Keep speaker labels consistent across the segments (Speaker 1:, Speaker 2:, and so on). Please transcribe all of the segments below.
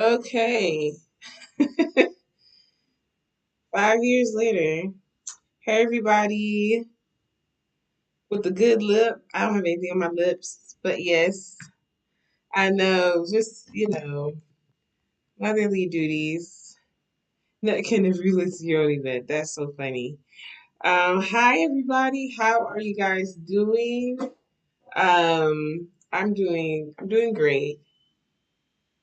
Speaker 1: Okay, 5 years later. Hey everybody with the good lip. I don't have anything on my lips, but yes, I know, just, motherly duties. That can never relate to your own event. That's so funny. Hi everybody. How are you guys doing? I'm doing great.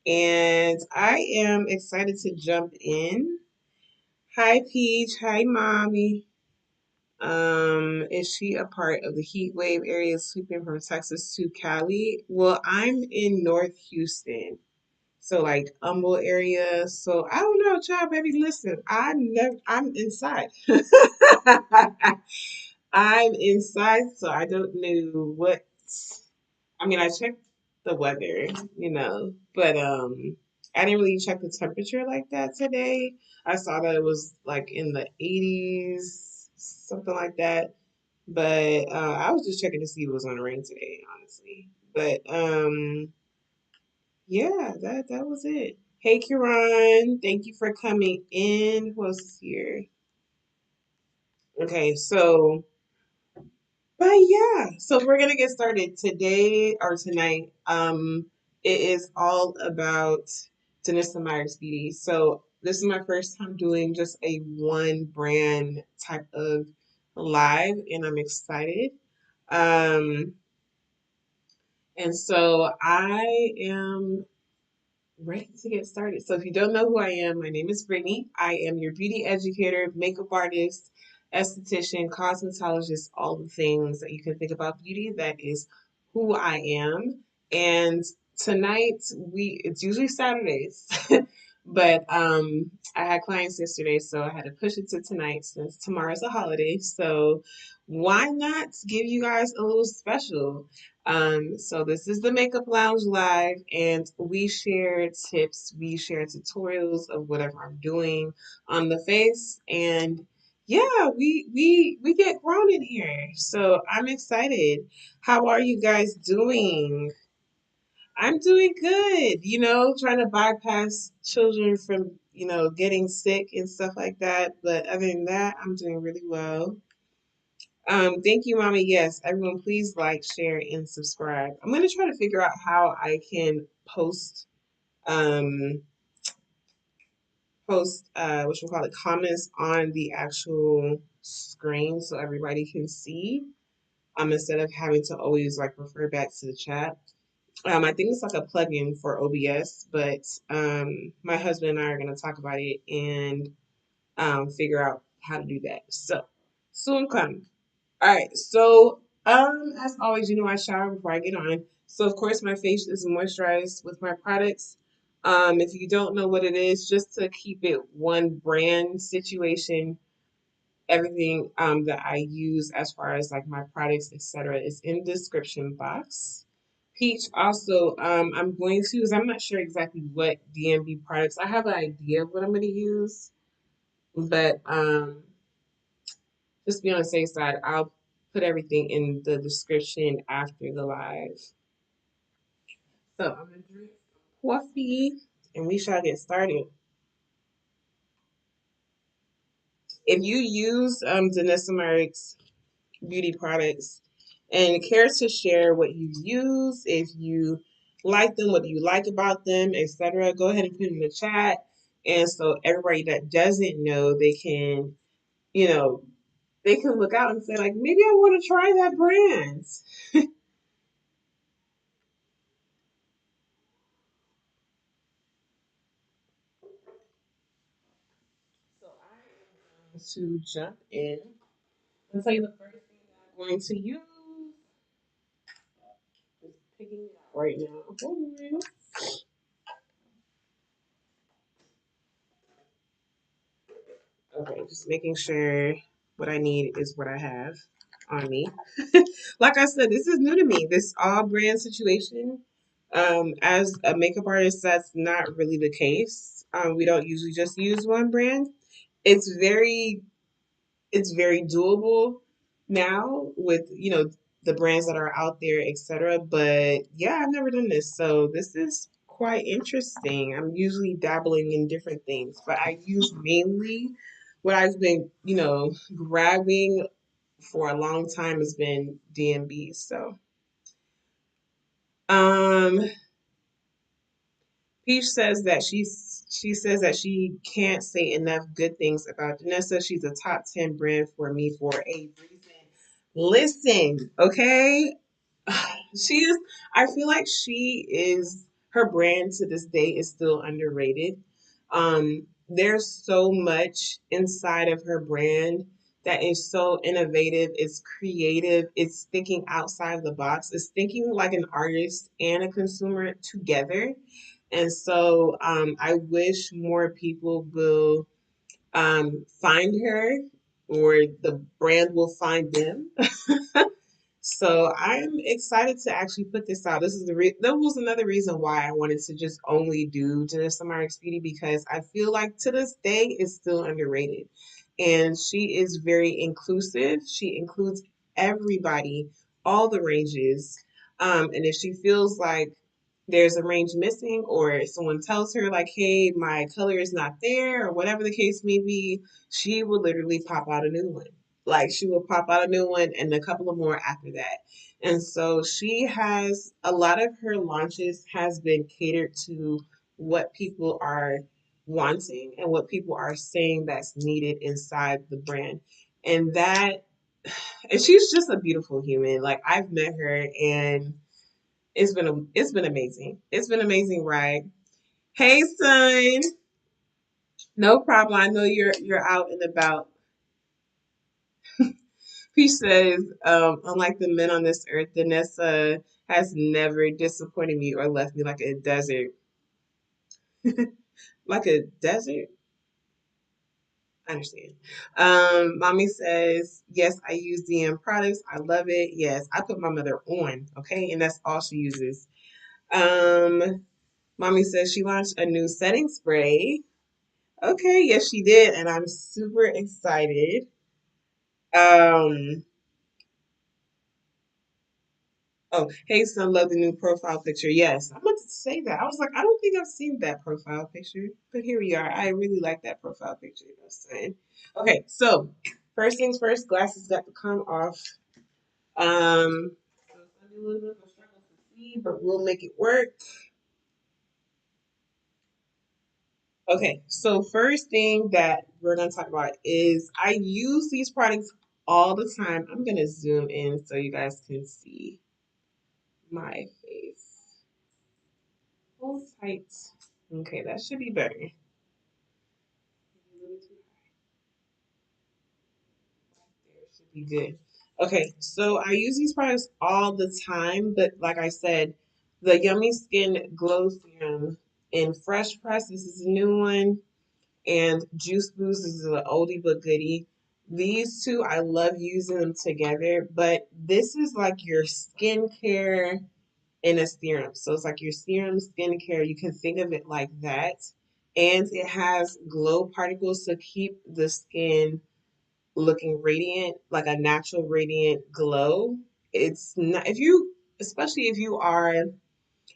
Speaker 1: And I am excited to jump in. Hi Peach. Hi Mommy. Is she a part of the heat wave area sweeping from Texas to Cali? Well, I'm in North Houston, so like Humble area. So I don't know, child, baby. Listen, I'm inside. I'm inside, so I don't know what. I mean, I checked the weather, but I didn't really check the temperature like that today. I saw that it was like in the 80s, something like that. But I was just checking to see if it was going to rain today, honestly. But yeah, that was it. Hey, Kiran, thank you for coming in. Who else is here? Okay, but yeah, so we're gonna get started today or tonight. It is all about Danessa Myricks Beauty. So this is my first time doing just a one brand type of live, and I'm excited. Um, and so I am ready to get started. So if you don't know who I am, my name is Brittany. I am your beauty educator, makeup artist, esthetician, cosmetologist, all the things that you can think about beauty. That is who I am. And tonight it's usually Saturdays, but I had clients yesterday, so I had to push it to tonight since tomorrow's a holiday. So why not give you guys a little special? So this is the Makeup Lounge Live, and we share tips, we share tutorials of whatever I'm doing on the face, and yeah, we get grown in here. So I'm excited. How are you guys doing? I'm doing good, trying to bypass children from, getting sick and stuff like that. But other than that, I'm doing really well. Thank you, Mommy. Yes, everyone, please like, share, and subscribe. I'm gonna try to figure out how I can um, what you call it, comments on the actual screen so everybody can see. Instead of having to always like refer back to the chat. I think it's like a plugin for OBS, but my husband and I are gonna talk about it and figure out how to do that. So soon come. All right, so as always, I shower before I get on. So of course, my face is moisturized with my products. If you don't know what it is, just to keep it one brand situation, everything that I use as far as like my products, etc., is in the description box. Peach also, I'm going to, because I'm not sure exactly what DMB products. I have an idea of what I'm going to use, but just to be on the safe side, I'll put everything in the description after the live. So I'm gonna drink coffee and we shall get started. If you use Danessa Myricks Beauty products and care to share what you use, if you like them, what do you like about them, etc., go ahead and put it in the chat. And so everybody that doesn't know, you know, they can look out and say, like, maybe I want to try that brand. So I am going to jump in and tell you the first thing that I'm going to use. Just picking it out right now. Okay, just making sure what I need is what I have on me. Like I said, this is new to me. This all brand situation. As a makeup artist, that's not really the case. We don't usually just use one brand. It's very it's very doable now with the brands that are out there, etc. But yeah, I've never done this, so this is quite interesting. I'm usually dabbling in different things, but I use mainly what I've been, grabbing for a long time has been DMB. So, um, Peach says that she says that she can't say enough good things about Danessa. She's a top 10 brand for me for a reason. Listen, okay? She is, I feel like she is, her brand to this day is still underrated. There's so much inside of her brand that is so innovative, it's creative, it's thinking outside the box, it's thinking like an artist and a consumer together. And so I wish more people will find her, or the brand will find them. So I'm excited to actually put this out. This is that was another reason why I wanted to just only do Danessa Myricks Beauty, because I feel like to this day it's still underrated. And she is very inclusive. She includes everybody, all the ranges. And if she feels like there's a range missing, or someone tells her like, hey, my color is not there, or whatever the case may be, she will literally pop out a new one. Like she will pop out a new one and a couple of more after that. And so she has a lot of her launches has been catered to what people are wanting and what people are saying that's needed inside the brand. And that, and she's just a beautiful human. Like I've met her and it's been amazing. It's been amazing ride. Hey son, no problem. I know you're out and about. He says, unlike the men on this earth, Danessa has never disappointed me or left me like a desert. Like a desert? I understand. Mommy says, yes, I use DM products. I love it. Yes, I put my mother on, okay? And that's all she uses. Um, Mommy says she launched a new setting spray. Okay, yes, she did. And I'm super excited. Um, Oh, hey, son, love the new profile picture. Yes, I meant to say that. I was like, I don't think I've seen that profile picture, but here we are. I really like that profile picture. You know what I'm saying? Okay, so first things first, glasses got to come off. So it's gonna be a little bit of a struggle to see, but we'll make it work. Okay, so first thing that we're gonna talk about is I use these products all the time. I'm gonna zoom in so you guys can see my face. Hold tight. Okay, that should be better. A little too high. There should be good. Okay, so I use these products all the time, but like I said, the Yummy Skin Glow Serum in Fresh Press, this is a new one, and Juice Boost is an oldie but goodie. These two, I love using them together, but this is like your skincare in a serum. So it's like your serum skincare. You can think of it like that. And it has glow particles to keep the skin looking radiant, like a natural radiant glow. It's not, if you, especially if you are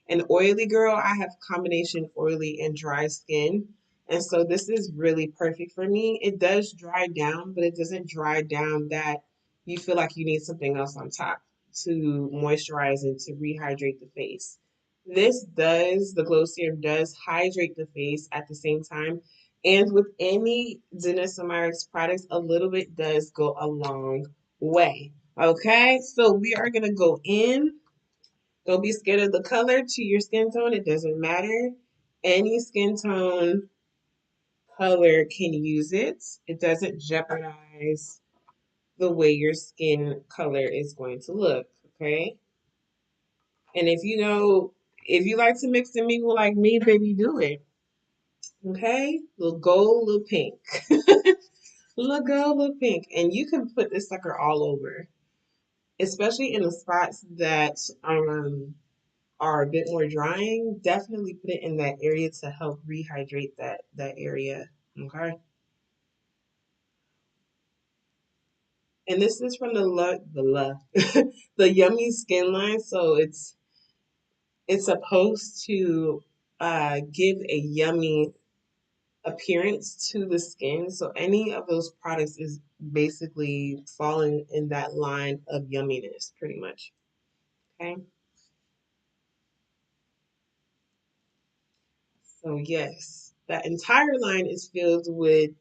Speaker 1: an oily girl, I have combination oily and dry skin. And so this is really perfect for me. It does dry down, but it doesn't dry down that you feel like you need something else on top to moisturize and to rehydrate the face. The glow serum does hydrate the face at the same time. And with any Danessa Myricks products, a little bit does go a long way. Okay, so we are going to go in. Don't be scared of the color to your skin tone. It doesn't matter. Any skin tone color can use it. It doesn't jeopardize the way your skin color is going to look. Okay. And if you like to mix and mingle like me, baby, do it. Okay. Little gold, little pink. Little gold, little pink. And you can put this sucker all over, especially in the spots that are a bit more drying, definitely put it in that area to help rehydrate that area. Okay. And this is from the Yummy Skin line, so it's supposed to give a yummy appearance to the skin. So any of those products is basically falling in that line of yumminess, pretty much. Okay. So yes, that entire line is filled with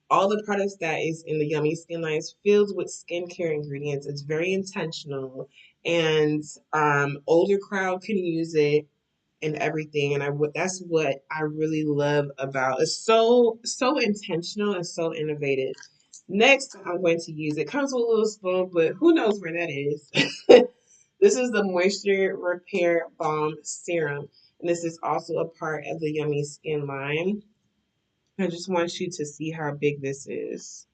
Speaker 1: all the products that is in the Yummy Skin line is filled with skincare ingredients. It's very intentional, and older crowd can use it and everything. And that's what I really love about. It's so intentional and so innovative. Next, I'm going to use it. Comes with a little spoon, but who knows where that is? This is the Moisture Repair Balm Serum, and this is also a part of the Yummy Skin line. I just want you to see how big this is.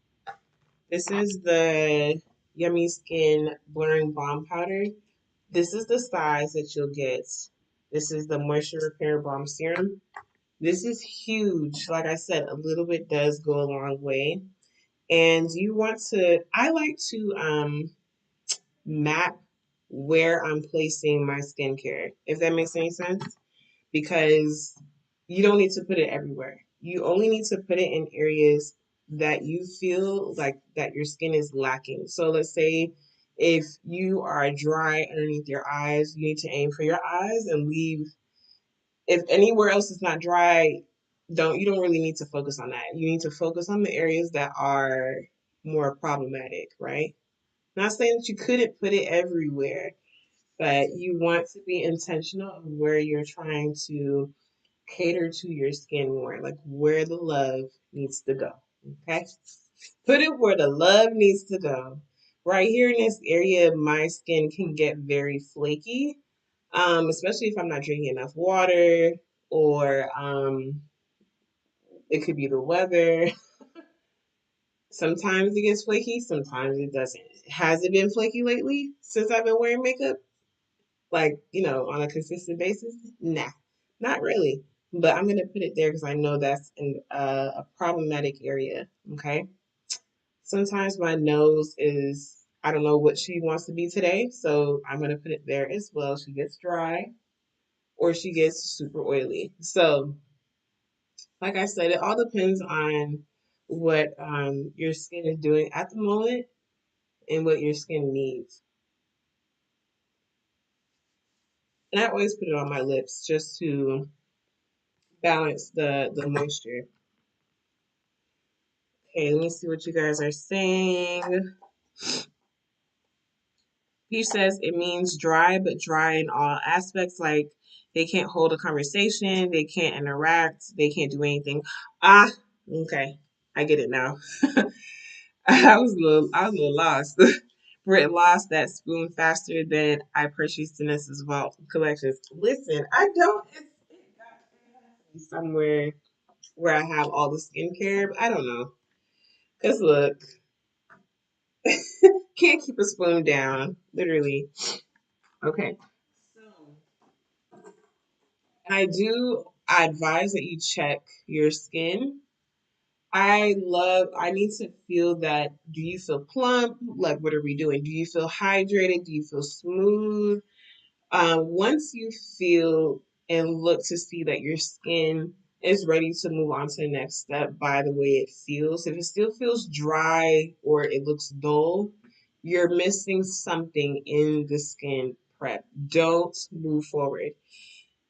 Speaker 1: This is the Yummy Skin Blurring Balm Powder. This is the size that you'll get. This is the Moisture Repair Balm Serum. This is huge. Like I said, a little bit does go a long way. And you want to, I like to map where I'm placing my skincare, if that makes any sense, because you don't need to put it everywhere. You only need to put it in areas that you feel like that your skin is lacking. So let's say if you are dry underneath your eyes, you need to aim for your eyes and leave. If anywhere else is not dry, you don't really need to focus on that. You need to focus on the areas that are more problematic, right? Not saying that you couldn't put it everywhere, but you want to be intentional of where you're trying to cater to your skin more, like where the love needs to go. Okay? Put it where the love needs to go. Right here in this area, my skin can get very flaky, especially if I'm not drinking enough water, or it could be the weather. Sometimes it gets flaky, sometimes it doesn't. Has it been flaky lately since I've been wearing makeup? Like, on a consistent basis? Nah, not really. But I'm going to put it there because I know that's a problematic area. Okay. Sometimes my nose is, I don't know what she wants to be today. So I'm going to put it there as well. She gets dry or she gets super oily. So, like I said, it all depends on what your skin is doing at the moment and what your skin needs. And I always put it on my lips just to balance the moisture. Okay, let me see what you guys are saying. He says it means dry, but dry in all aspects. Like they can't hold a conversation, they can't interact, they can't do anything. Ah, okay, I get it now. I was a little lost. Brit lost that spoon faster than I purchased Danessa's Vault collections. Listen, I don't. It got to somewhere where I have all the skincare. But I don't know. Cause look, can't keep a spoon down. Literally. Okay. So I do advise that you check your skin. I need to feel that. Do you feel plump? Like, what are we doing? Do you feel hydrated? Do you feel smooth? Once you feel and look to see that your skin is ready to move on to the next step by the way it feels, if it still feels dry or it looks dull, you're missing something in the skin prep. Don't move forward.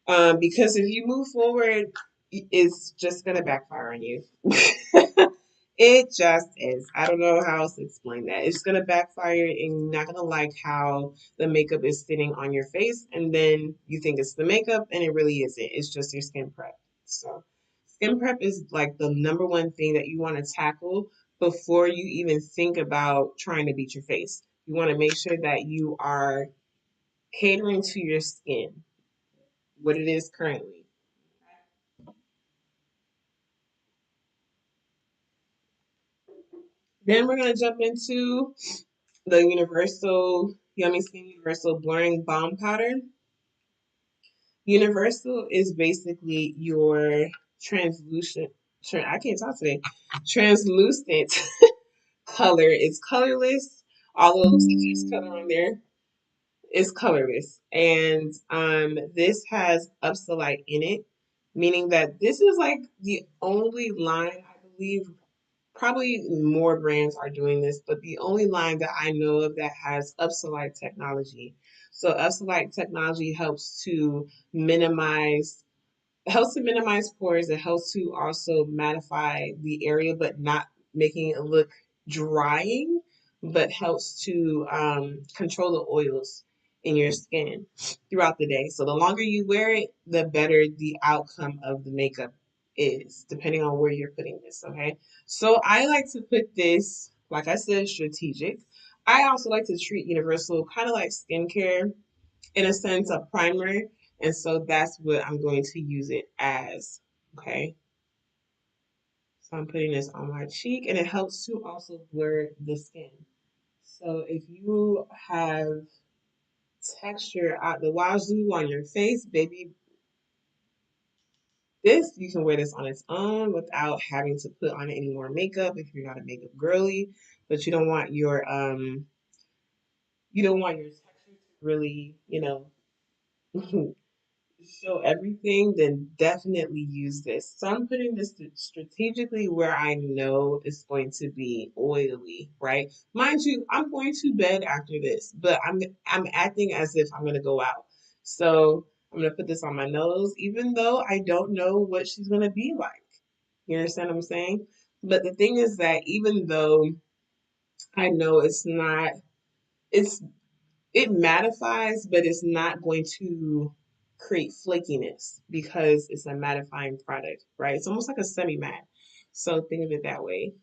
Speaker 1: Because if you move forward, it's just going to backfire on you. It just is. I don't know how else to explain that. It's gonna backfire and you're not gonna like how the makeup is sitting on your face, and then you think it's the makeup and it really isn't. It's just your skin prep. So skin prep is like the number one thing that you want to tackle before you even think about trying to beat your face. You want to make sure that you are catering to your skin, what it is currently. Then we're gonna jump into the Universal Yummy Skin Universal Blurring Balm Powder. Universal is basically your translucent, I can't talk today, translucent color. It's colorless, although it looks like there's color on there. It's colorless. And this has Upsolite in it. meaning that this is like the only line, I believe, probably more brands are doing this, but the only line that I know of that has Upsolite technology. So Upsolite technology minimize helps to minimize pores. It helps to also mattify the area, but not making it look drying, but helps to control the oils in your skin throughout the day. So the longer you wear it, the better the outcome of the makeup is, depending on where you're putting this. Okay. So I like to put this, like I said, strategic. I also like to treat universal kind of like skincare in a sense, a primer. And so that's what I'm going to use it as. Okay. So I'm putting this on my cheek and it helps to also blur the skin. So if you have texture out the wazoo on your face, baby, this you can wear this on its own without having to put on any more makeup if you're not a makeup girly, but you don't want your texture to really, show everything, then definitely use this. So I'm putting this strategically where I know it's going to be oily, right? Mind you, I'm going to bed after this, but I'm acting as if I'm gonna go out. So I'm gonna put this on my nose, even though I don't know what she's gonna be like. You understand what I'm saying? But the thing is that even though I know it's it mattifies, but it's not going to create flakiness because it's a mattifying product, right? It's almost like a semi-matte. So think of it that way.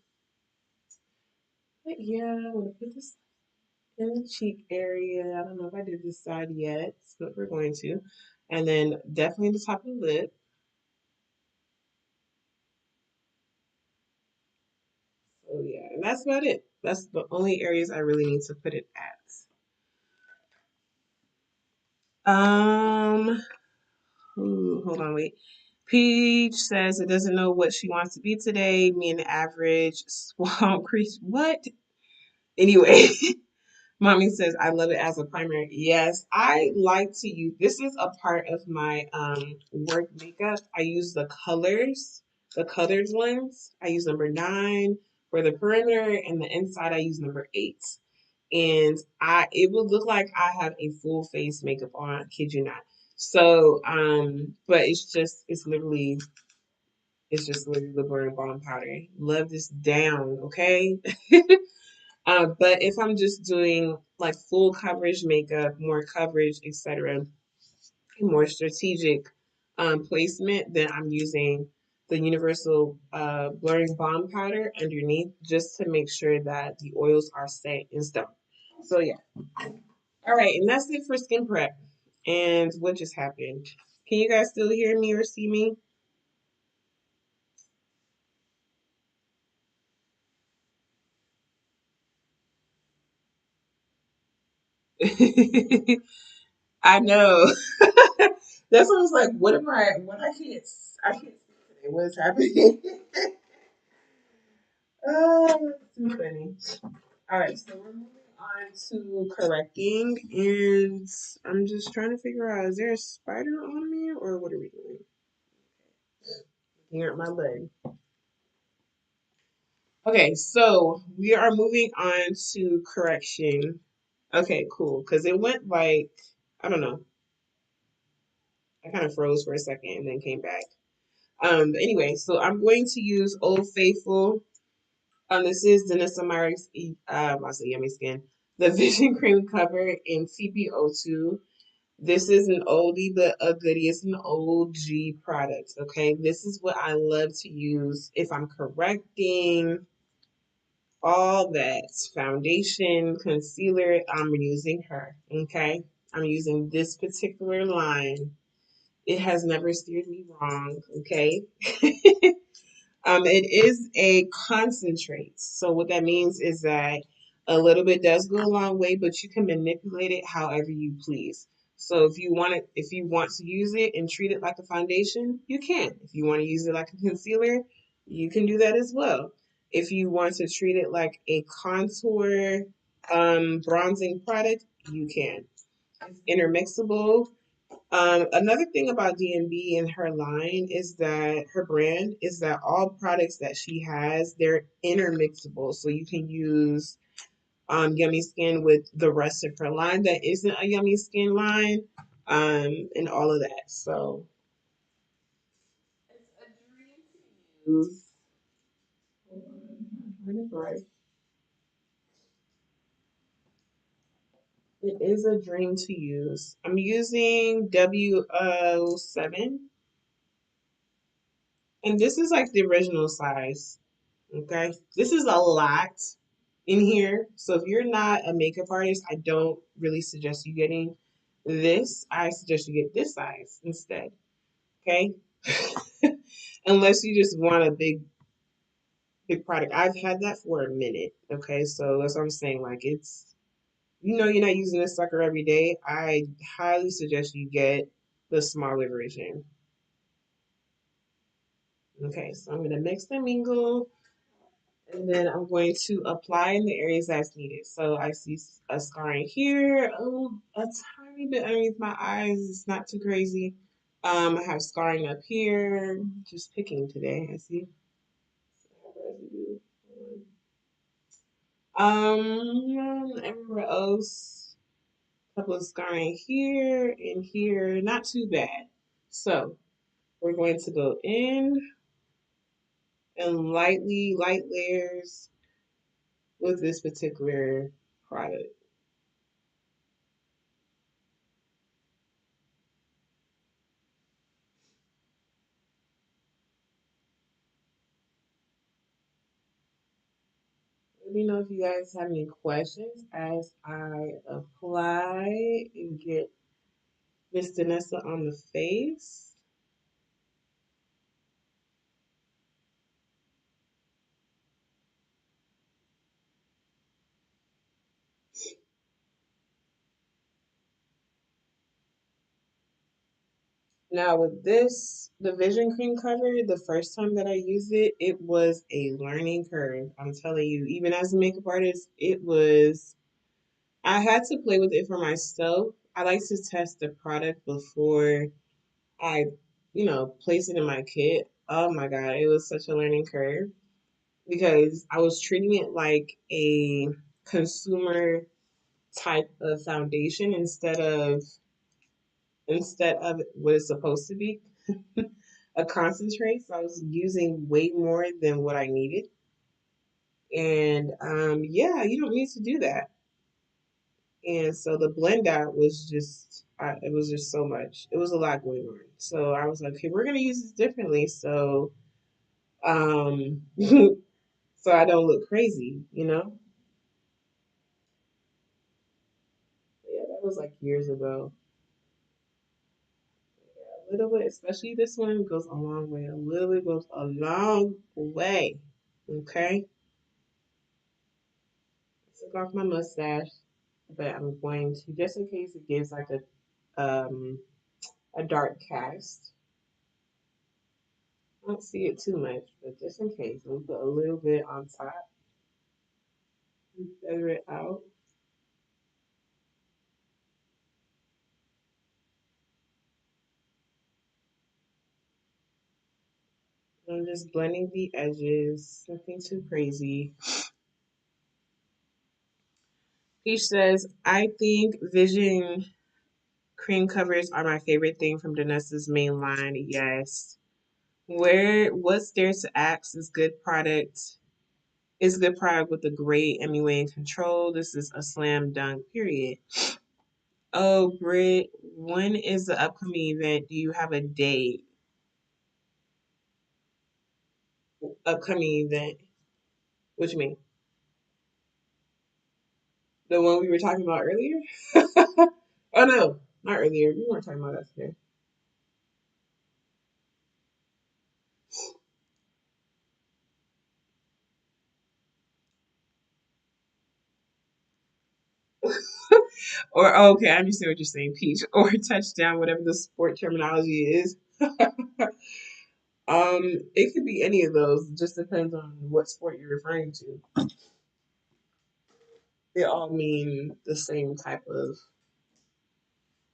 Speaker 1: But yeah, I'm gonna put this in the cheek area. I don't know if I did this side yet, but we're going to. And then definitely the top of the lip. So yeah, and that's about it. That's the only areas I really need to put it at. Ooh, hold on, wait. Peach says it doesn't know what she wants to be today. Me and the average swamp creature. What? Anyway, mommy says I love it as a primer. Yes, I like to use this is a part of my work makeup. I use the colored ones. I use number 9 for the perimeter and the inside I use number 8. And I it would look like I have a full face makeup on, I kid you not. So, but it's just literally the Burn Balm powder. Love this down, okay? But if I'm just doing like full coverage makeup, more coverage, etc., more strategic placement, then I'm using the Universal Blurring Balm powder underneath just to make sure that the oils are set in stone. So yeah. All right, and that's it for skin prep. And what just happened? Can you guys still hear me or see me? I know. That's what I was like. What I can't speak today. What is happening? Oh, too funny. All right, so we're moving on to correcting, and I'm just trying to figure out, is there a spider on me or what are we doing? Here at my leg. Okay, so we are moving on to correction. Okay, cool. Because it went like, I don't know. I kind of froze for a second and then came back. But anyway, so I'm going to use Old Faithful. This is Danessa Myricks, I say Yummy Skin. The Vision Cream Cover in TP02. This is an oldie but a goodie. It's an OG product, okay? This is what I love to use if I'm correcting all that foundation, concealer. I'm using her, okay? I'm using this particular line. It has never steered me wrong, okay? It is a concentrate. So what that means is that a little bit does go a long way, but you can manipulate it however you please. So if you want to use it and treat it like a foundation, you can. If you want to use it like a concealer, you can do that as well. If you want to treat it like a contour bronzing product, you can. It's intermixable. Another thing about DMB and her line is that her brand is that all products that she has, they're intermixable. So you can use Yummy Skin with the rest of her line that isn't a Yummy Skin line, and all of that. So it's a dream to use. It is a dream to use. I'm using W07, and this is like the original size. Okay, this is a lot in here. So if you're not a makeup artist, I don't really suggest you getting this. I suggest you get this size instead. Okay, unless you just want a big product. I've had that for a minute. Okay, so that's what I'm saying. Like it's you're not using this sucker every day. I highly suggest you get the smaller version. Okay, so I'm gonna mix and mingle. And then I'm going to apply in the areas that's needed. So I see a scarring here, a tiny bit underneath my eyes. It's not too crazy. I have scarring up here. Just picking today. I see. Everywhere else, a couple of scarring here and here. Not too bad. So we're going to go in and light layers with this particular product. Let me know if you guys have any questions as I apply and get Miss Danessa on the face. Now with this, the Vision Cream cover, the first time that I used it, it was a learning curve. I'm telling you, even as a makeup artist, I had to play with it for myself. I like to test the product before I, place it in my kit. Oh my God, it was such a learning curve because I was treating it like a consumer type of foundation instead of what it's supposed to be, a concentrate. So I was using way more than what I needed. And yeah, you don't need to do that. And so the blend out was it was just so much. It was a lot going on. So I was like, okay, we're gonna use this differently. So so I don't look crazy. Yeah, that was like years ago. A little bit, especially this one goes a long way. A little bit goes a long way. Okay. Took off my mustache, but I'm going to just in case it gives like a dark cast. I don't see it too much, but just in case, we'll put a little bit on top and feather it out. I'm just blending the edges, nothing too crazy. Peach says, I think Vision cream covers are my favorite thing from Danessa's main line. Yes. What's there to ask is good product with a great MUA and control. This is a slam dunk, period. Oh, Britt, when is the upcoming event? Do you have a date? Upcoming event. What you mean? The one we were talking about earlier? Oh no, not earlier. We weren't talking about that today. Or oh, okay, I understand what you're saying, Peach. Or touchdown, whatever the sport terminology is. It could be any of those. It just depends on what sport you're referring to. They all mean the same type of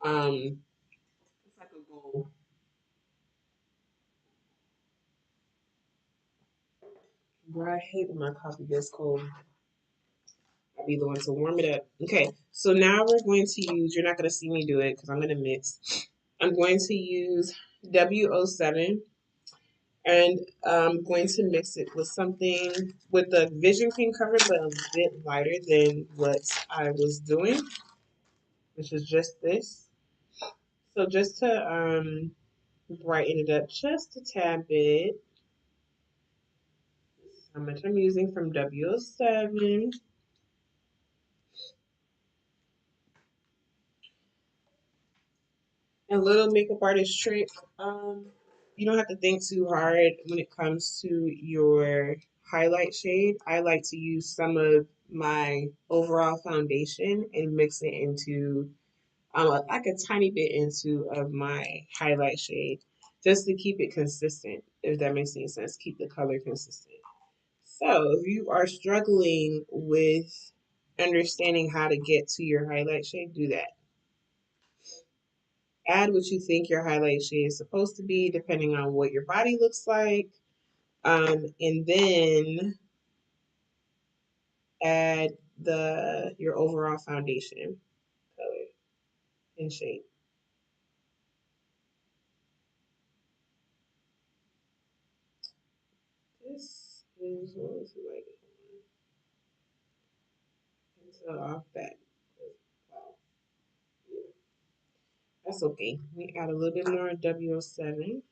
Speaker 1: um Bro, I hate when my coffee gets cold. I'll be the one to warm it up. Okay, so now we're going to use, you're not going to see me do it because I'm going to mix. I'm going to use W07 and I'm going to mix it with something with the vision cream cover, but a bit lighter than what I was doing, which is just this. So just to brighten it up just a tad bit, how much I'm using from W07. A little makeup artist trick. Um, you don't have to think too hard when it comes to your highlight shade. I like to use some of my overall foundation and mix it into like a tiny bit into of my highlight shade just to keep it consistent, if that makes any sense. Keep the color consistent. So if you are struggling with understanding how to get to your highlight shade, do that. Add what you think your highlight shade is supposed to be, depending on what your body looks like. And then add the your overall foundation color and shade. This is going to like until off that. Wow, yeah, that's okay. We add a little bit more W07.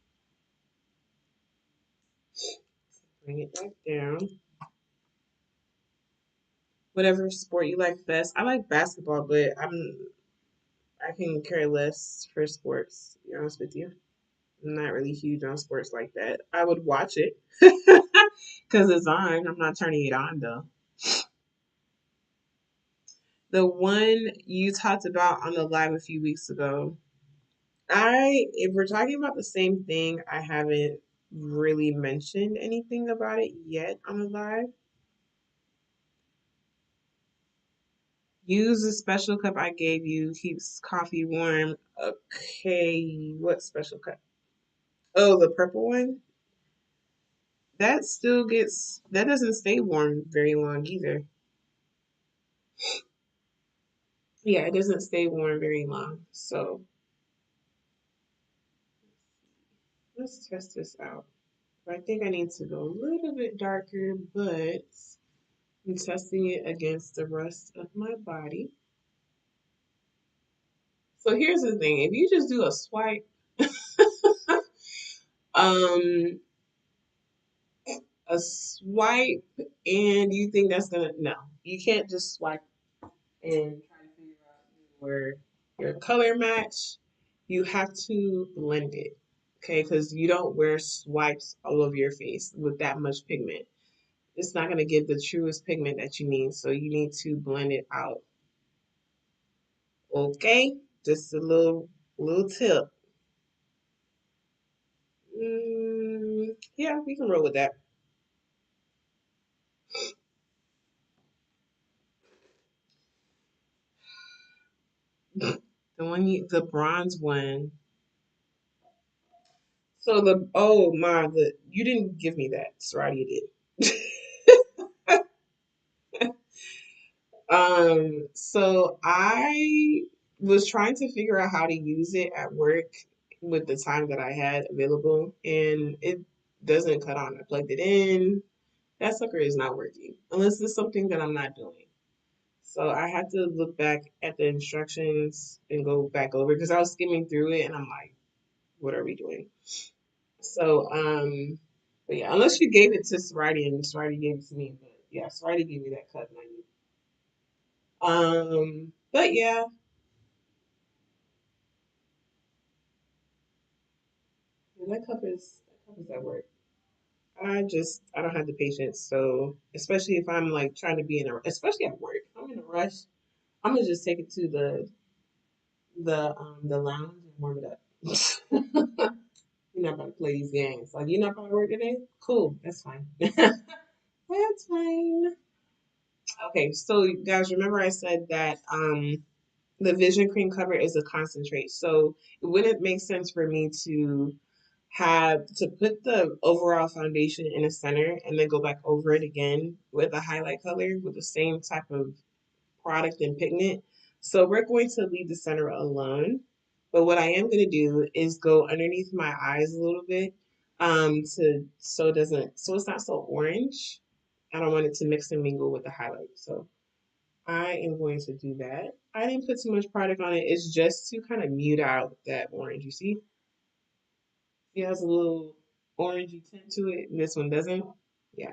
Speaker 1: Bring it back down. Whatever sport you like best. I like basketball, but I can care less for sports, to be honest with you. I'm not really huge on sports like that. I would watch it because it's on. I'm not turning it on though. The one you talked about on the live a few weeks ago, if we're talking about the same thing, I haven't really mentioned anything about it yet on the live. Use the special cup I gave you. Keeps coffee warm. Okay, what special cup? Oh, the purple one? That doesn't stay warm very long either. Yeah, it doesn't stay warm very long. So let's test this out. I think I need to go a little bit darker, but I'm testing it against the rest of my body. So here's the thing. If you just do a swipe, um, a swipe and you think that's gonna, no, you can't just swipe and try to figure out your color match. You have to blend it, okay? Because you don't wear swipes all over your face with that much pigment. It's not going to give the truest pigment that you need, so you need to blend it out. Okay, just a little tip. Yeah, we can roll with that. The bronze one. So oh my, you didn't give me that. Soraya did. So I was trying to figure out how to use it at work with the time that I had available, and it doesn't cut on. I plugged it in. That sucker is not working unless it's something that I'm not doing. So I had to look back at the instructions and go back over because I was skimming through it and I'm like, what are we doing? So, but yeah, unless you gave it to Smarty and Smarty gave it to me, but yeah, Smarty gave me that cut and but yeah, that cup is at work. I don't have the patience. So especially if I'm like trying to be especially at work, if I'm in a rush. I'm gonna just take it to the lounge and warm it up. You're not about to play these games. Like you're not going to work today? Cool, that's fine. That's fine. Okay, so guys, remember I said that the vision cream cover is a concentrate. So it wouldn't make sense for me to have to put the overall foundation in the center and then go back over it again with a highlight color with the same type of product and pigment. So we're going to leave the center alone. But what I am going to do is go underneath my eyes a little bit, to so it doesn't so it's not so orange. I don't want it to mix and mingle with the highlight. So I am going to do that. I didn't put too much product on it. It's just to kind of mute out that orange. You see? It has a little orangey tint to it, and this one doesn't. Yeah.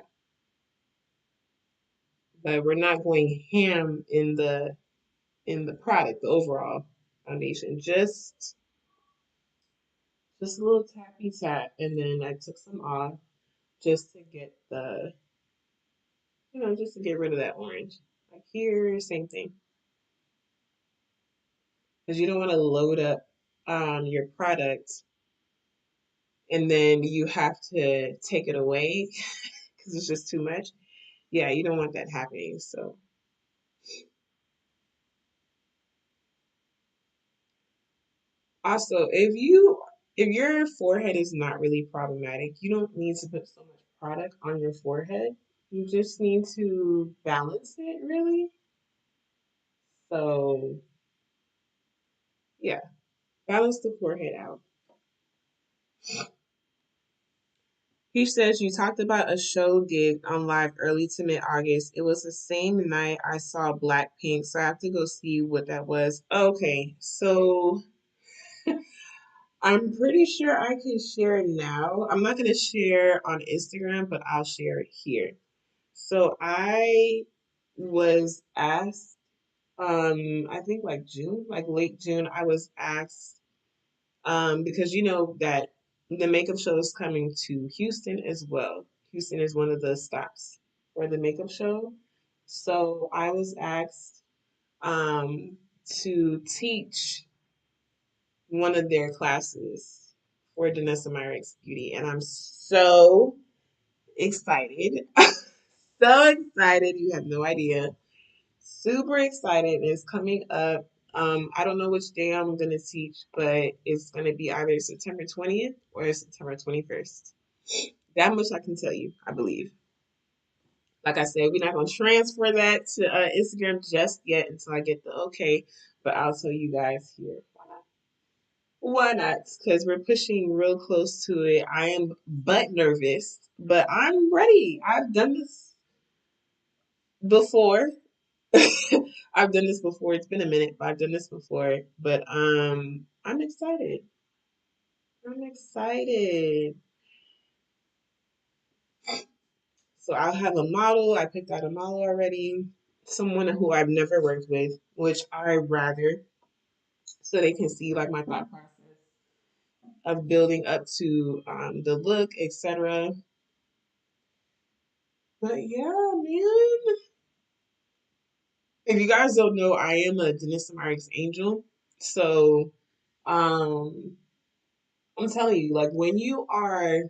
Speaker 1: But we're not going ham in the product, the overall foundation. Just a little tappy tap, and then I took some off just to get just to get rid of that orange. Like here, same thing, because you don't want to load up your product and then you have to take it away because it's just too much. Yeah, you don't want that happening. So also, if your forehead is not really problematic, you don't need to put so much product on your forehead. You just need to balance it really. So yeah, balance the forehead out. He says you talked about a show gig on live early to mid August. It was the same night I saw Blackpink, so I have to go see what that was. Okay, so I'm pretty sure I can share it now. I'm not gonna share on Instagram, but I'll share it here. So I was asked, I think like June, like late June, I was asked, because you know that the makeup show is coming to Houston as well. Houston is one of the stops for the makeup show. So I was asked, um, to teach one of their classes for Danessa Myricks Beauty, and I'm so excited. So excited, you have no idea. Super excited. It's coming up. I don't know which day I'm gonna teach, but it's gonna be either September 20th or September 21st. That much I can tell you, I believe. Like I said, we're not gonna transfer that to Instagram just yet until I get the okay, but I'll tell you guys here. Why not? Because we're pushing real close to it. I am but nervous, but I'm ready. I've done this before. I've done this before. It's been a minute, but I've done this before. But I'm excited. I'm excited. So I'll have a model. I picked out a model already. Someone who I've never worked with, which I rather, so they can see like my thought process of building up to the look, etc. But yeah, man. If you guys don't know, I am a Danessa Myricks angel. So um I'm telling you, like when you are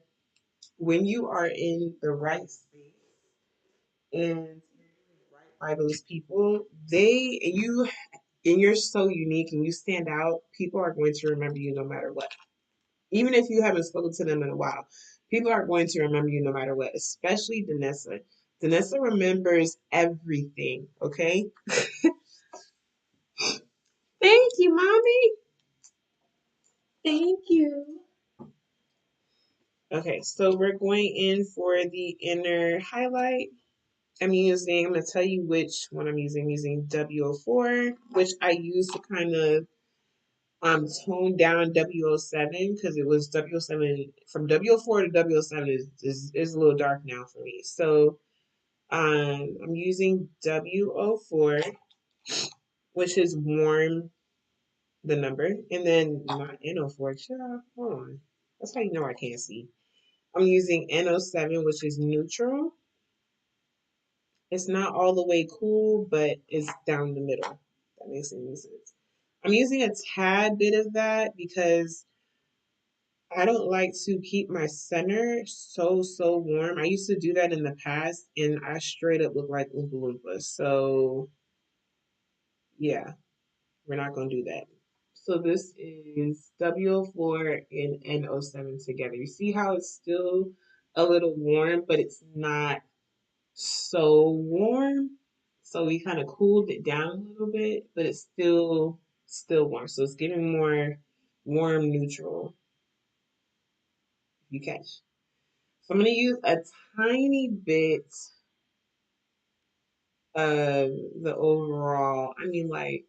Speaker 1: in the right space and right by those people, and you're so unique and you stand out, people are going to remember you no matter what. Even if you haven't spoken to them in a while, people are going to remember you no matter what, especially Danessa. Danessa remembers everything, okay? Thank you, mommy. Thank you. Okay, so we're going in for the inner highlight. I'm going to tell you which one I'm using. I'm using W04, which I use to kind of tone down W07 because it was W07, from W04 to W07 is a little dark now for me. So I'm using W04, which is warm, the number, and then not N04. Child, hold on. That's how you know I can't see. I'm using N07, which is neutral. It's not all the way cool, but it's down the middle. That makes any sense. I'm using a tad bit of that because I don't like to keep my center so warm. I used to do that in the past and I straight up look like Oompa Loompa. So yeah, we're not gonna do that. So this is W04 and N07 together. You see how it's still a little warm, but it's not so warm. So we kind of cooled it down a little bit, but it's still warm. So it's getting more warm neutral, if you catch. So I'm gonna use a tiny bit of the overall, I mean like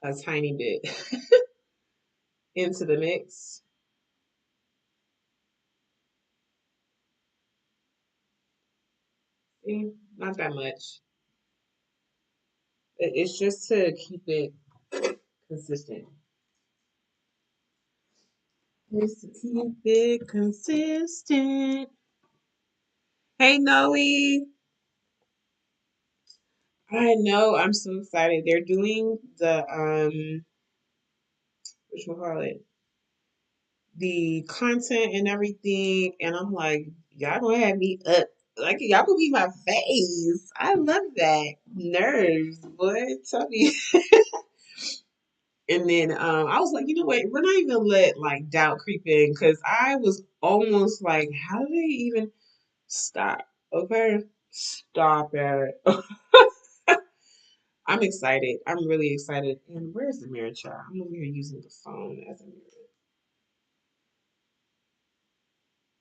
Speaker 1: a tiny bit into the mix. See, not that much. It's just to keep it consistent. Just to keep it consistent. Hey Noe, I know, I'm so excited. They're doing the the content and everything, and I'm like, y'all gonna have me up. Like y'all gonna be my face. I love that. Nerves, boy. Tell me. And then I was like, you know what? We're not even gonna let like doubt creep in because I was almost like, how do they even stop? Okay, stop it. I'm excited. I'm really excited. And where's the mirror chart? I'm over here using the phone as a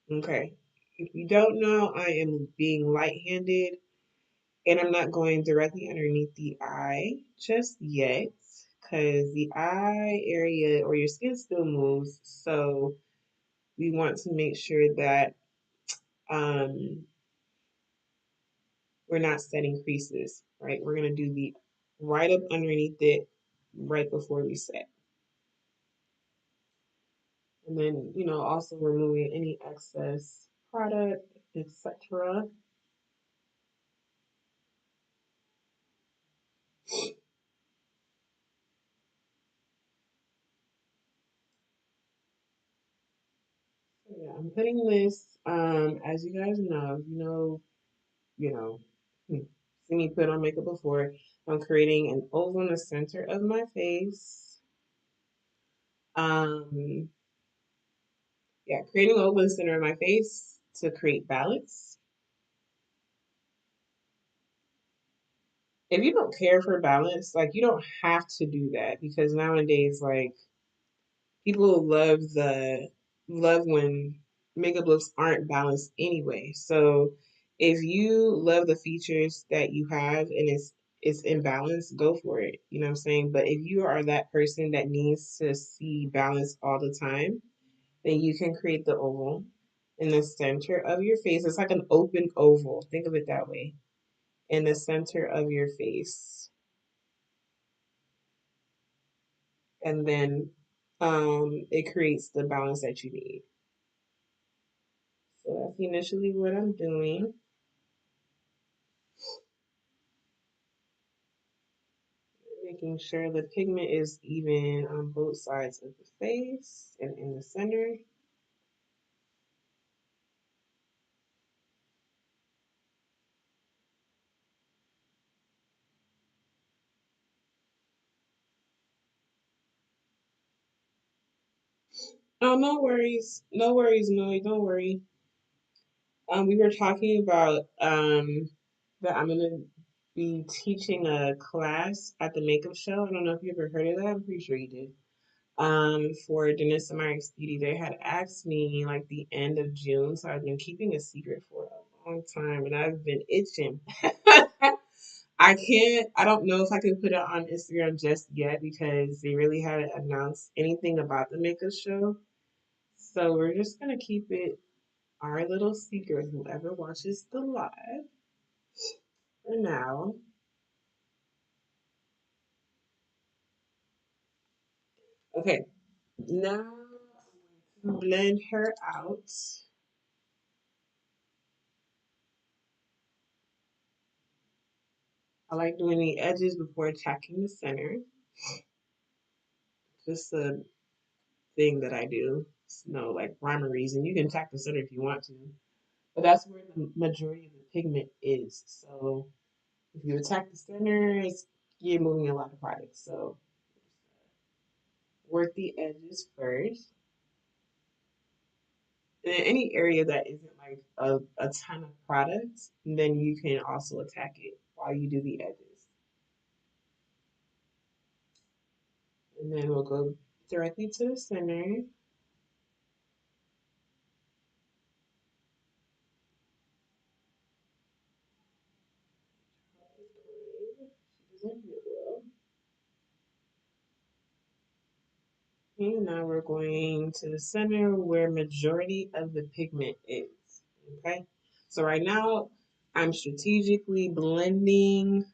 Speaker 1: mirror. Okay. If you don't know, I am being light-handed and I'm not going directly underneath the eye just yet because the eye area or your skin still moves. So we want to make sure that um, we're not setting creases, right? We're going to do the right up underneath it right before we set. And then, also removing any excess product, etc. So yeah, I'm putting this, as you guys know, you know, see me put on makeup before. I'm creating an oval in the center of my face. Um, yeah, creating an oval in the center of my face to create balance. If you don't care for balance, like you don't have to do that because nowadays, like people love when makeup looks aren't balanced anyway. So if you love the features that you have and it's in balance, go for it. You know what I'm saying? But if you are that person that needs to see balance all the time, then you can create the oval in the center of your face. It's like an open oval. Think of it that way. In the center of your face. And then it creates the balance that you need. So that's initially what I'm doing. Making sure the pigment is even on both sides of the face and in the center. Oh, no worries. No worries, no, don't worry. We were talking about that I'm gonna be teaching a class at the makeup show. I don't know if you ever heard of that. I'm pretty sure you did. For Danessa Myricks Beauty. They had asked me like the end of June, so I've been keeping a secret for a long time and I've been itching. I don't know if I can put it on Instagram just yet because they really haven't announced anything about the makeup show. So we're just gonna keep it our little secret, whoever watches the live for now. Okay, now I'm going to blend her out. I like doing the edges before attacking the center. Just a thing that I do. It's no like rhyme or reason. You can attack the center if you want to, but that's where the majority of the pigment is. So if you attack the center, you're moving a lot of products. So work the edges first. And in any area that isn't like a ton of products, then you can also attack it while you do the edges. And then we'll go directly to the center. She doesn't do well. Okay, now we're going to the center where majority of the pigment is. Okay, so right now I'm strategically blending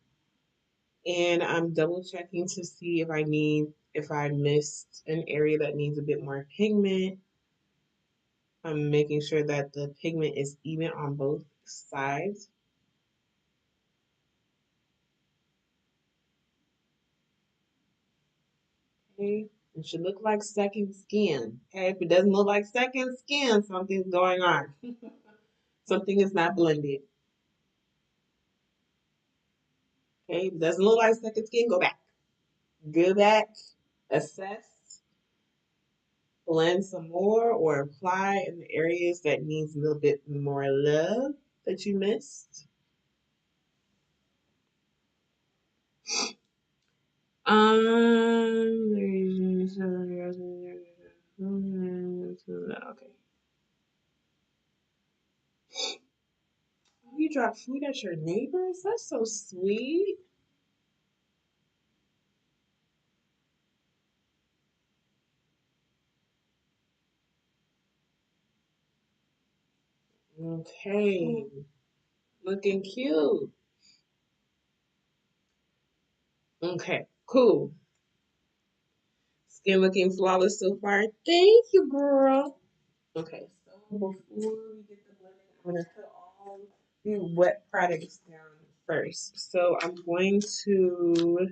Speaker 1: and I'm double checking to see if I missed an area that needs a bit more pigment. I'm making sure that the pigment is even on both sides. Okay, it should look like second skin. Okay, if it doesn't look like second skin, something's going on. Something is not blended. Okay, if it doesn't look like second skin, go back. Go back, assess, blend some more, or apply in the areas that needs a little bit more love that you missed. Okay. Oh, you drop food at your neighbors? That's so sweet. Okay. Looking cute. Okay, cool. Skin looking flawless so far. Thank you, girl. Okay, so before we get the blending, I'm gonna put all the wet products down first. So I'm going to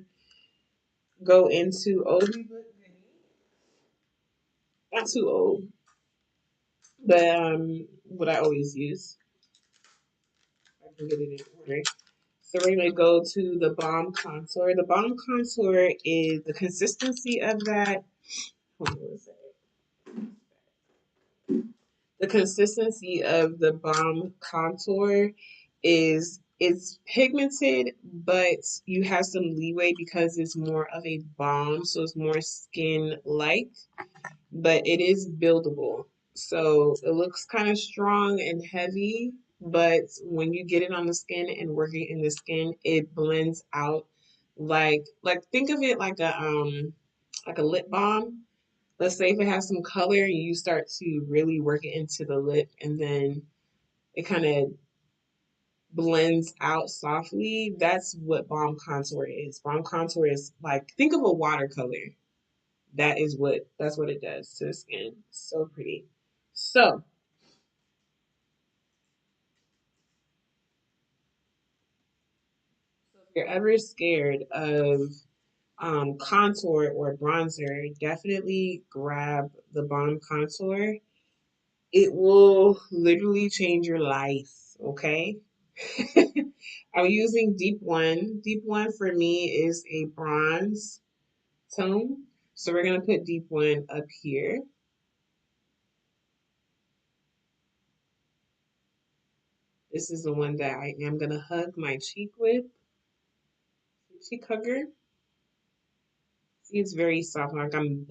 Speaker 1: go into Oldie But Goodie. Not too old, but what I always use. I can get it in order. So we're gonna go to the Balm Contour. The Balm Contour is the consistency of that. Hold on a second. The consistency of the Balm Contour is it's pigmented, but you have some leeway because it's more of a balm, so it's more skin-like, but it is buildable. So it looks kind of strong and heavy, but when you get it on the skin and work it in the skin, it blends out like think of it like a lip balm. Let's say if it has some color and you start to really work it into the lip and then it kind of blends out softly, that's what balm contour is. Balm contour is like think of a watercolor. That's what it does to the skin. So pretty. So if you're ever scared of contour or bronzer, definitely grab the balm contour. It will literally change your life, okay? I'm using Deep One. Deep One for me is a bronze tone. So we're going to put Deep One up here. This is the one that I am going to hug my cheek with. Cheek hugger. See, it's very soft. Like I'm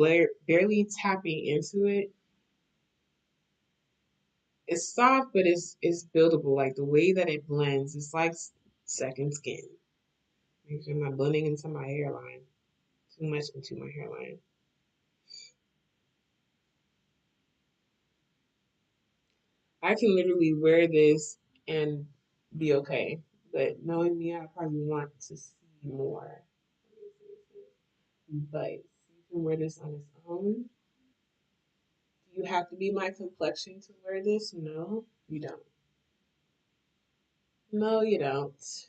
Speaker 1: barely tapping into it. It's soft, but it's buildable. Like the way that it blends, it's like second skin. Make sure I'm not blending into my hairline. Too much into my hairline. I can literally wear this and be okay. But knowing me, I probably want to see more. But you can wear this on its own. Do you have to be my complexion to wear this? No, you don't. No, you don't. So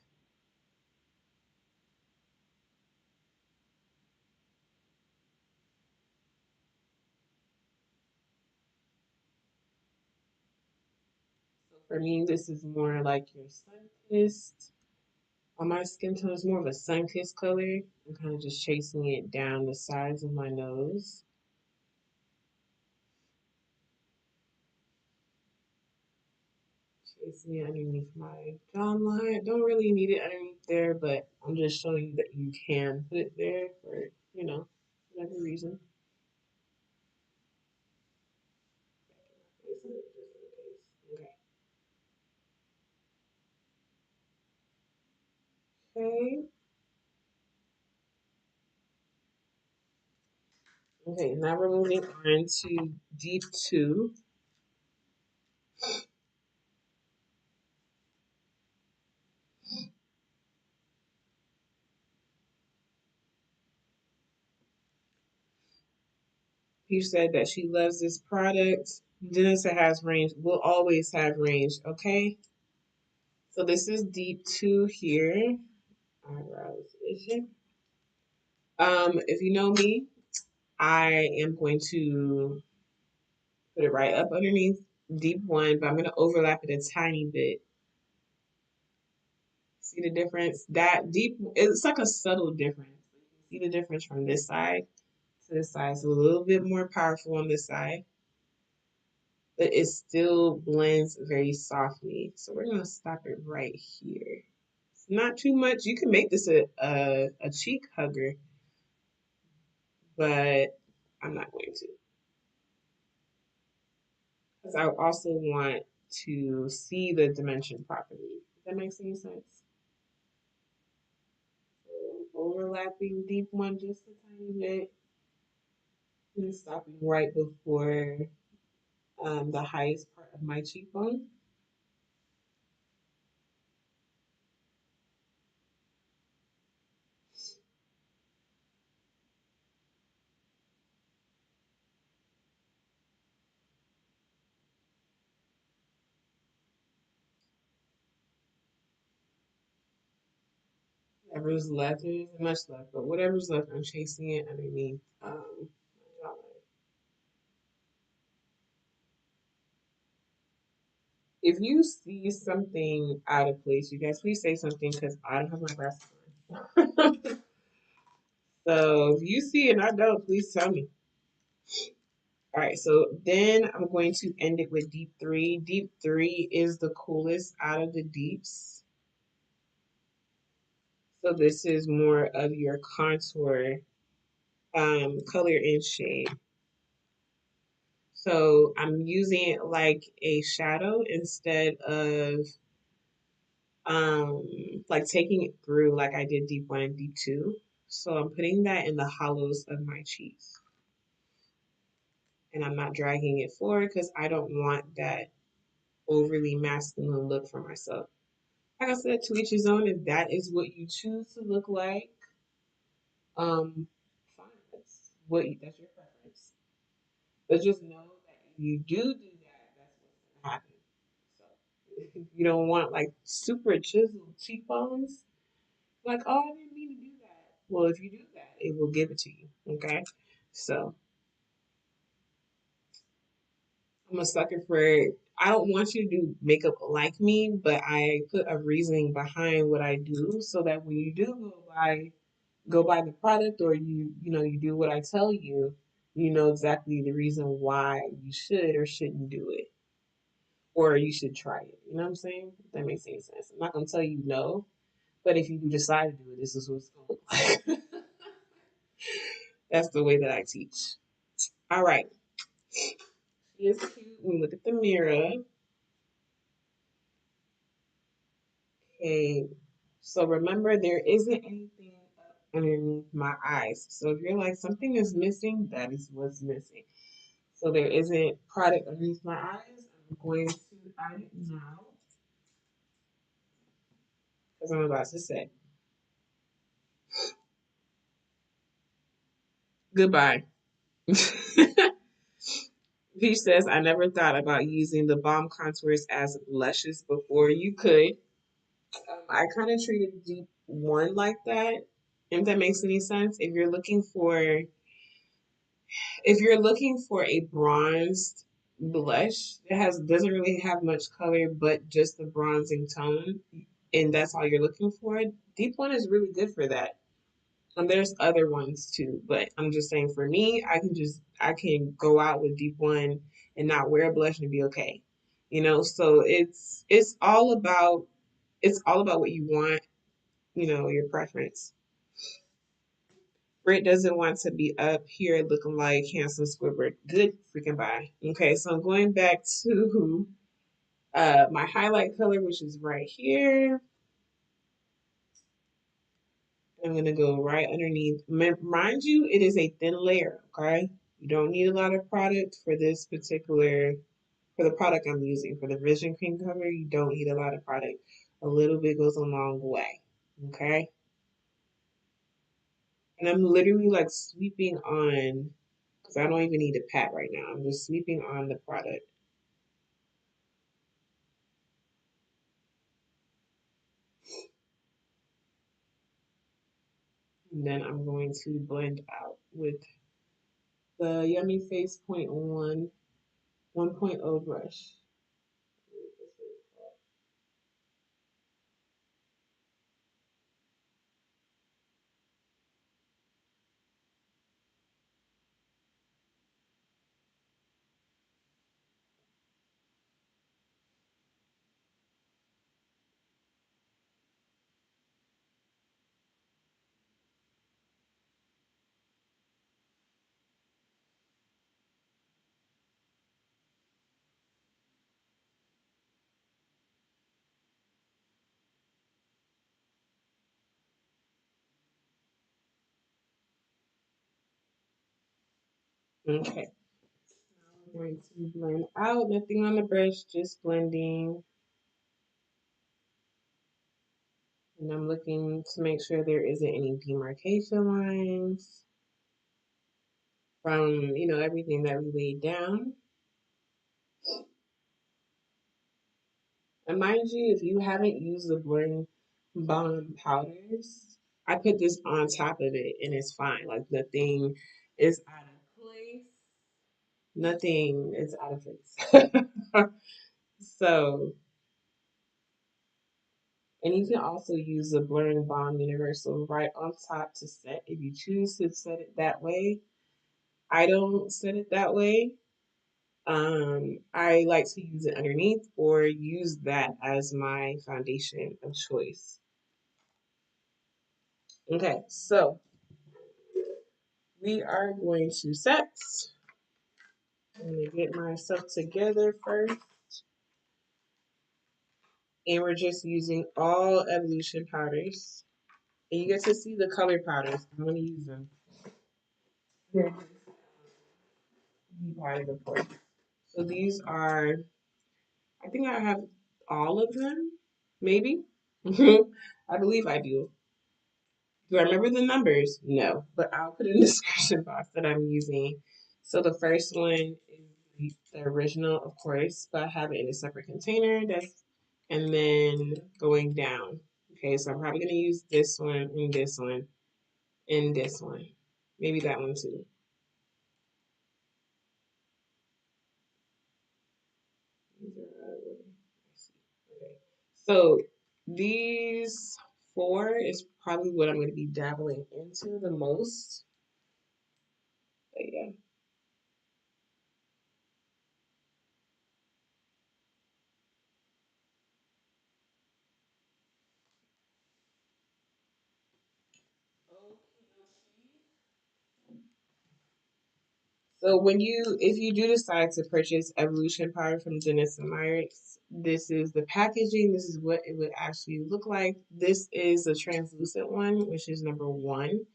Speaker 1: for me, this is more like your sun-kissed. On my skin tone, is more of a sun-kissed color. I'm kind of just chasing it down the sides of my nose. Placing it underneath my jawline. I don't really need it underneath there, but I'm just showing you that you can put it there for, you know, whatever reason. Just in case. Okay. Okay, now we're moving on to deep two. You said that she loves this product. Danessa has range, will always have range, okay? So this is deep two here. Eyebrows vision. If you know me, I am going to put it right up underneath deep one, but I'm gonna overlap it a tiny bit. See the difference? That deep, it's like a subtle difference. See the difference from this side to this side. It's a little bit more powerful on this side, but it still blends very softly. So we're gonna stop it right here. It's not too much. You can make this a cheek hugger, but I'm not going to. Because I also want to see the dimension properly. Does that make any sense? So overlapping deep one just a tiny bit and stopping right before the highest part of my cheekbone. Whatever's left, there isn't much left, but whatever's left, I'm chasing it underneath my jawline. If you see something out of place, you guys please say something because I don't have my glasses on. So if you see it and I don't, please tell me. All right, so then I'm going to end it with deep three. Deep three is the coolest out of the deeps. So this is more of your contour color and shade. So I'm using it like a shadow instead of like taking it through like I did deep one and deep two. So I'm putting that in the hollows of my cheeks. And I'm not dragging it forward because I don't want that overly masculine look for myself. Like I said, to each his own. If that is what you choose to look like, fine. That's your preference. But just know that if you do that, that's what's gonna happen. So if you don't want like super chiseled cheekbones, like, oh, I didn't mean to do that. Well, if you do that, it will give it to you. Okay. So I'm a sucker for I don't want you to do makeup like me, but I put a reasoning behind what I do so that when you do go buy the product or you do what I tell you, you know exactly the reason why you should or shouldn't do it. Or you should try it. You know what I'm saying? If that makes any sense. I'm not gonna tell you no, but if you do decide to do it, this is what it's gonna look like. That's the way that I teach. All right. She is cute. We look at the mirror. Okay. So remember, there isn't anything up underneath my eyes. So if you're like something is missing, that is what's missing. So there isn't product underneath my eyes. I'm going to add it now because I'm about to say goodbye. Peach says, I never thought about using the balm contours as blushes before. You could. I kind of treated deep one like that. If that makes any sense. If you're looking for a bronzed blush that doesn't really have much color but just the bronzing tone, and that's all you're looking for, deep one is really good for that. And there's other ones too, but I'm just saying for me, I can go out with deep one and not wear a blush and be okay. you know. So it's all about what you want, you know, your preference. Britt doesn't want to be up here looking like handsome Squidward. Good freaking bye. Okay, so I'm going back to my highlight color, which is right here. I'm gonna go right underneath. Mind you, it is a thin layer, okay? You don't need a lot of product for this particular, for the product I'm using. For the Vision Cream cover, you don't need a lot of product. A little bit goes a long way, okay? And I'm literally like sweeping on, because I don't even need a pat right now. I'm just sweeping on the product. And then I'm going to blend out with the Yummy Face Point 1.0 brush. Okay. I'm going to blend out, nothing on the brush, just blending. And I'm looking to make sure there isn't any demarcation lines from, you know, everything that we laid down. And mind you, if you haven't used the blurring balm powders, I put this on top of it and it's fine. Like nothing is out of place. Nothing is out of place. So, and you can also use the blurring balm universal right on top to set if you choose to set it that way. I don't set it that way. I like to use it underneath or use that as my foundation of choice. Okay, so we are going to set. I'm going to get myself together first. And we're just using all Evolution powders. And you get to see the color powders. I'm going to use them. They're powders, of course. So these are, I think I have all of them, maybe. I believe I do. Do I remember the numbers? No, but I'll put it in the description box that I'm using. So the first one is the original, of course, but I have it in a separate container. And then going down. Okay, so I'm probably gonna use this one and this one and this one. Maybe that one too. Okay. So these four is probably what I'm going to be dabbling into the most. But yeah. So if you do decide to purchase Evolution Powder from Danessa Myricks, this is the packaging. This is what it would actually look like. This is a translucent one, which is number one.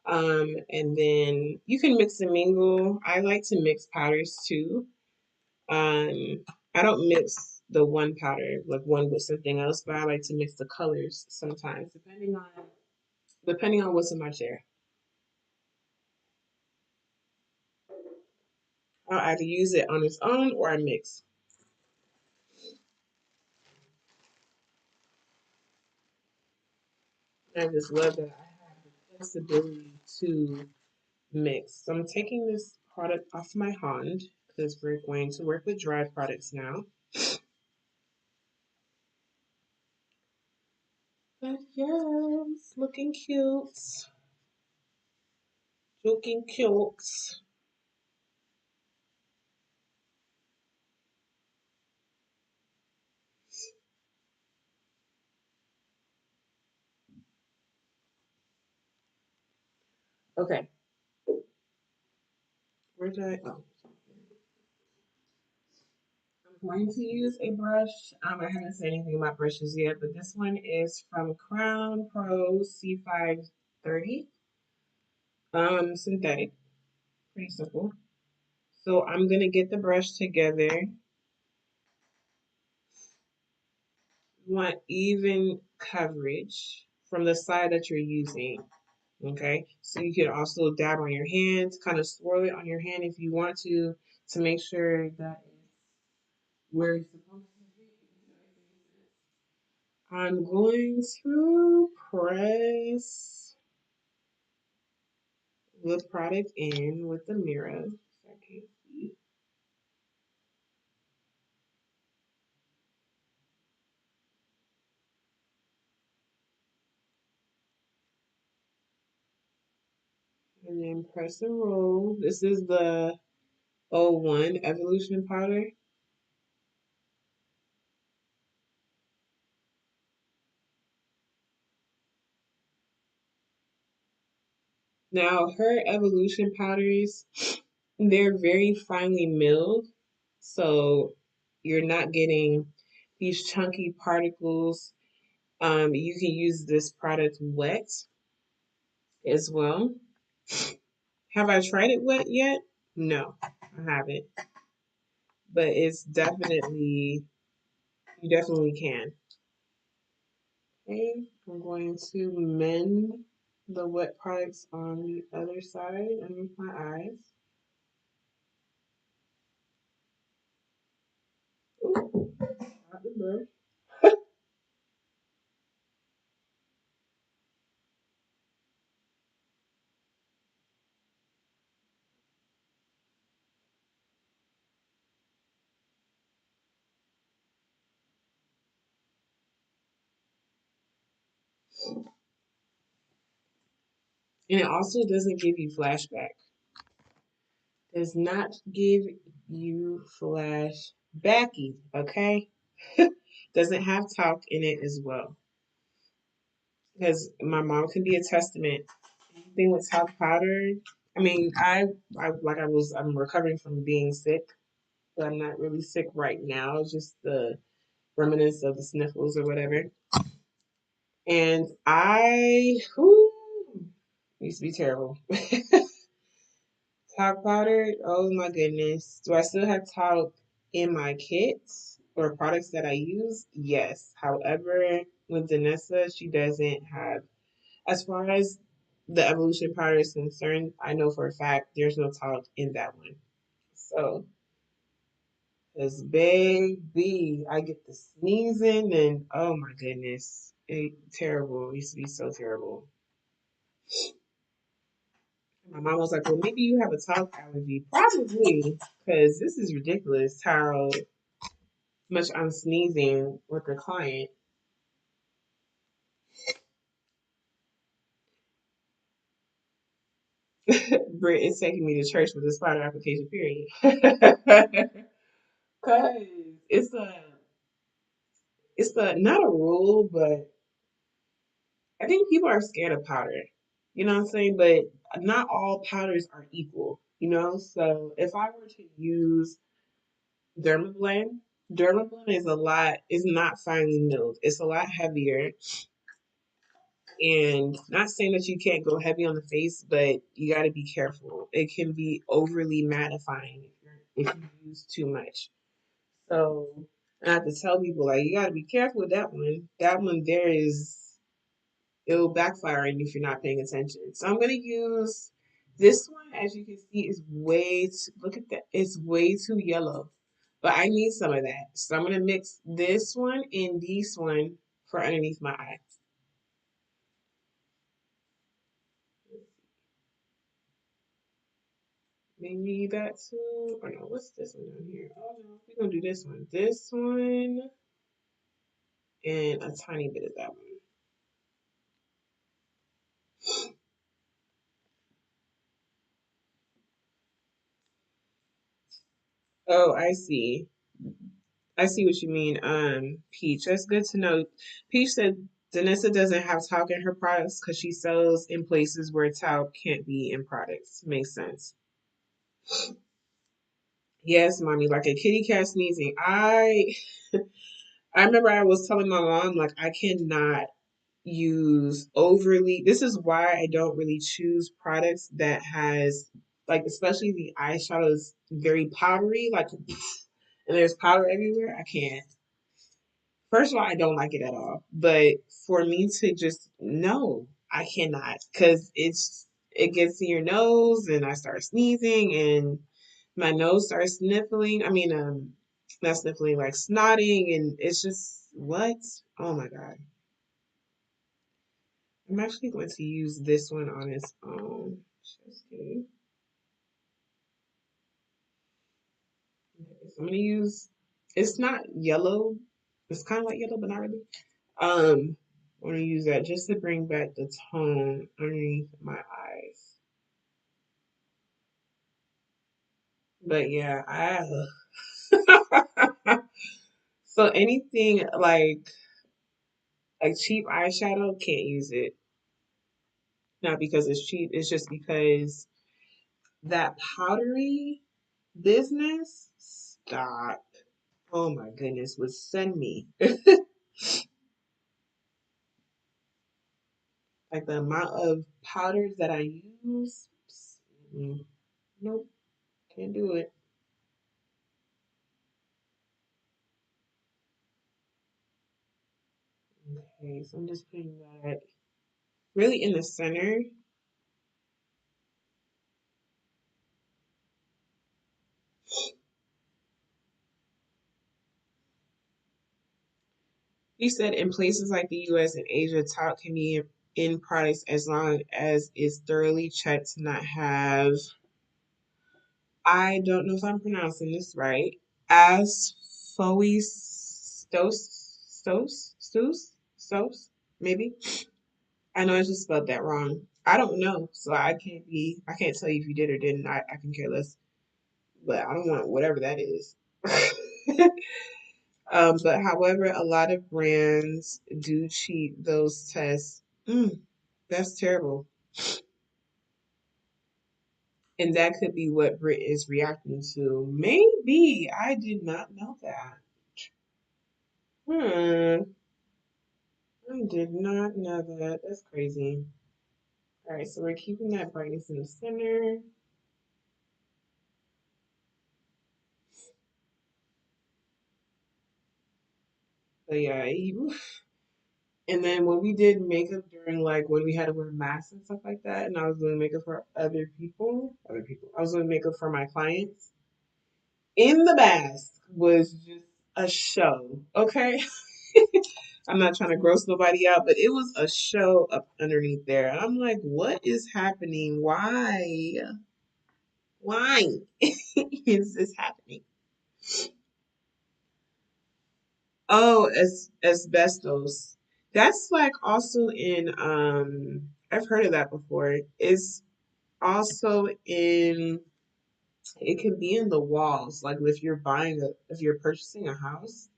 Speaker 1: And then you can mix and mingle. I like to mix powders too. I don't mix the one powder, like one with something else, but I like to mix the colors sometimes, depending on what's in my chair. I'll either use it on its own or I mix. I just love that I have the flexibility to mix. So I'm taking this product off my hand because we're going to work with dry products now. But yes, looking cute. Looking cute. Okay. Where did I? Oh. I'm going to use a brush. I haven't said anything about brushes yet, but this one is from Crown Pro C530. Synthetic. Pretty simple. So I'm gonna get the brush together. You want even coverage from the side that you're using. Okay, so you can also dab on your hands, kind of swirl it on your hand if you want to make sure that it's where it's supposed to be. I'm going to press the product in with the mirror. So I can't see. And then press and roll. This is the W04 Evolution powder. Now, her evolution powders, they're very finely milled, so you're not getting these chunky particles. You can use this product wet as well. Have I tried it wet yet? No, I haven't, but it's definitely, you definitely can. Okay, I'm going to mend the wet products on the other side underneath my eyes. Ooh, not the brush. And it also doesn't give you flashback. Does not give you flashbacky, okay? Doesn't have talc in it as well. Because my mom can be a testament. Anything with talc powder, I mean, I'm recovering from being sick, but I'm not really sick right now. It's just the remnants of the sniffles or whatever. And used to be terrible. Talc powder, oh my goodness. Do I still have talc in my kits or products that I use? Yes. However, with Danessa, she doesn't have, as far as the evolution powder is concerned, I know for a fact there's no talc in that one. So, as baby, I get the sneezing and oh my goodness, terrible. It used to be so terrible. My mom was like, well, maybe you have a talc allergy. Probably, because this is ridiculous how much I'm sneezing with the client. Britt is taking me to church with a spider application, period. Because it's not a rule, but I think people are scared of powder. You know what I'm saying? But not all powders are equal, you know? So if I were to use Dermablend, Dermablend is not finely milled. It's a lot heavier. And not saying that you can't go heavy on the face, but you got to be careful. It can be overly mattifying if you use too much. So I have to tell people like you got to be careful with that one. That one there is it'll backfire on you if you're not paying attention. So I'm gonna use this one. As you can see, is look at that. It's way too yellow, but I need some of that. So I'm gonna mix this one and this one for underneath my eye. Maybe that too. Or no, what's this one down here? Oh no, we're gonna do this one. This one and a tiny bit of that one. Oh, I see. I see what you mean. Peach. That's good to know. Peach said Danessa doesn't have talc in her products because she sells in places where talc can't be in products. Makes sense. Yes, mommy, like a kitty cat sneezing. I remember I was telling my mom like I cannot use overly. This is why I don't really choose products that has like especially the eyeshadows very powdery like and there's powder everywhere. I can't. First of all, I don't like it at all. But for me to just no, I cannot because it gets in your nose and I start sneezing and my nose starts sniffling. I mean, not sniffling, like snotting, and it's just what? Oh my God. I'm actually going to use this one on its own. Just kidding. Okay, so I'm gonna use. It's not yellow. It's kind of like yellow, but not really. I'm gonna use that just to bring back the tone underneath my eyes. But yeah, so anything like cheap eyeshadow, can't use it. Not because it's cheap, it's just because that powdery business, stop. Oh my goodness, would send me. Like the amount of powders that I use, mm, nope, can't do it. Okay, so I'm just putting that really in the center. He said in places like the US and Asia, talc can be in products as long as it's thoroughly checked to not have, I don't know if I'm pronouncing this right, stos, maybe. I know I just spelled that wrong. I don't know, so I can't tell you if you did or didn't. I can care less, but I don't want whatever that is. But however, a lot of brands do cheat those tests. That's terrible. And that could be what Brit is reacting to. Maybe. I did not know that. Hmm. I did not know that. That's crazy. All right, so we're keeping that brightness in the center. But yeah, and then when we did makeup during like when we had to wear masks and stuff like that, and I was doing makeup for other people, I was doing makeup for my clients. In the mask was just a show. Okay, I'm not trying to gross nobody out, but it was a show up underneath there. And I'm like, what is happening? Why? Why is this happening? Oh, as asbestos. That's like also in I've heard of that before. It's also in it can be in the walls, like if you're purchasing a house,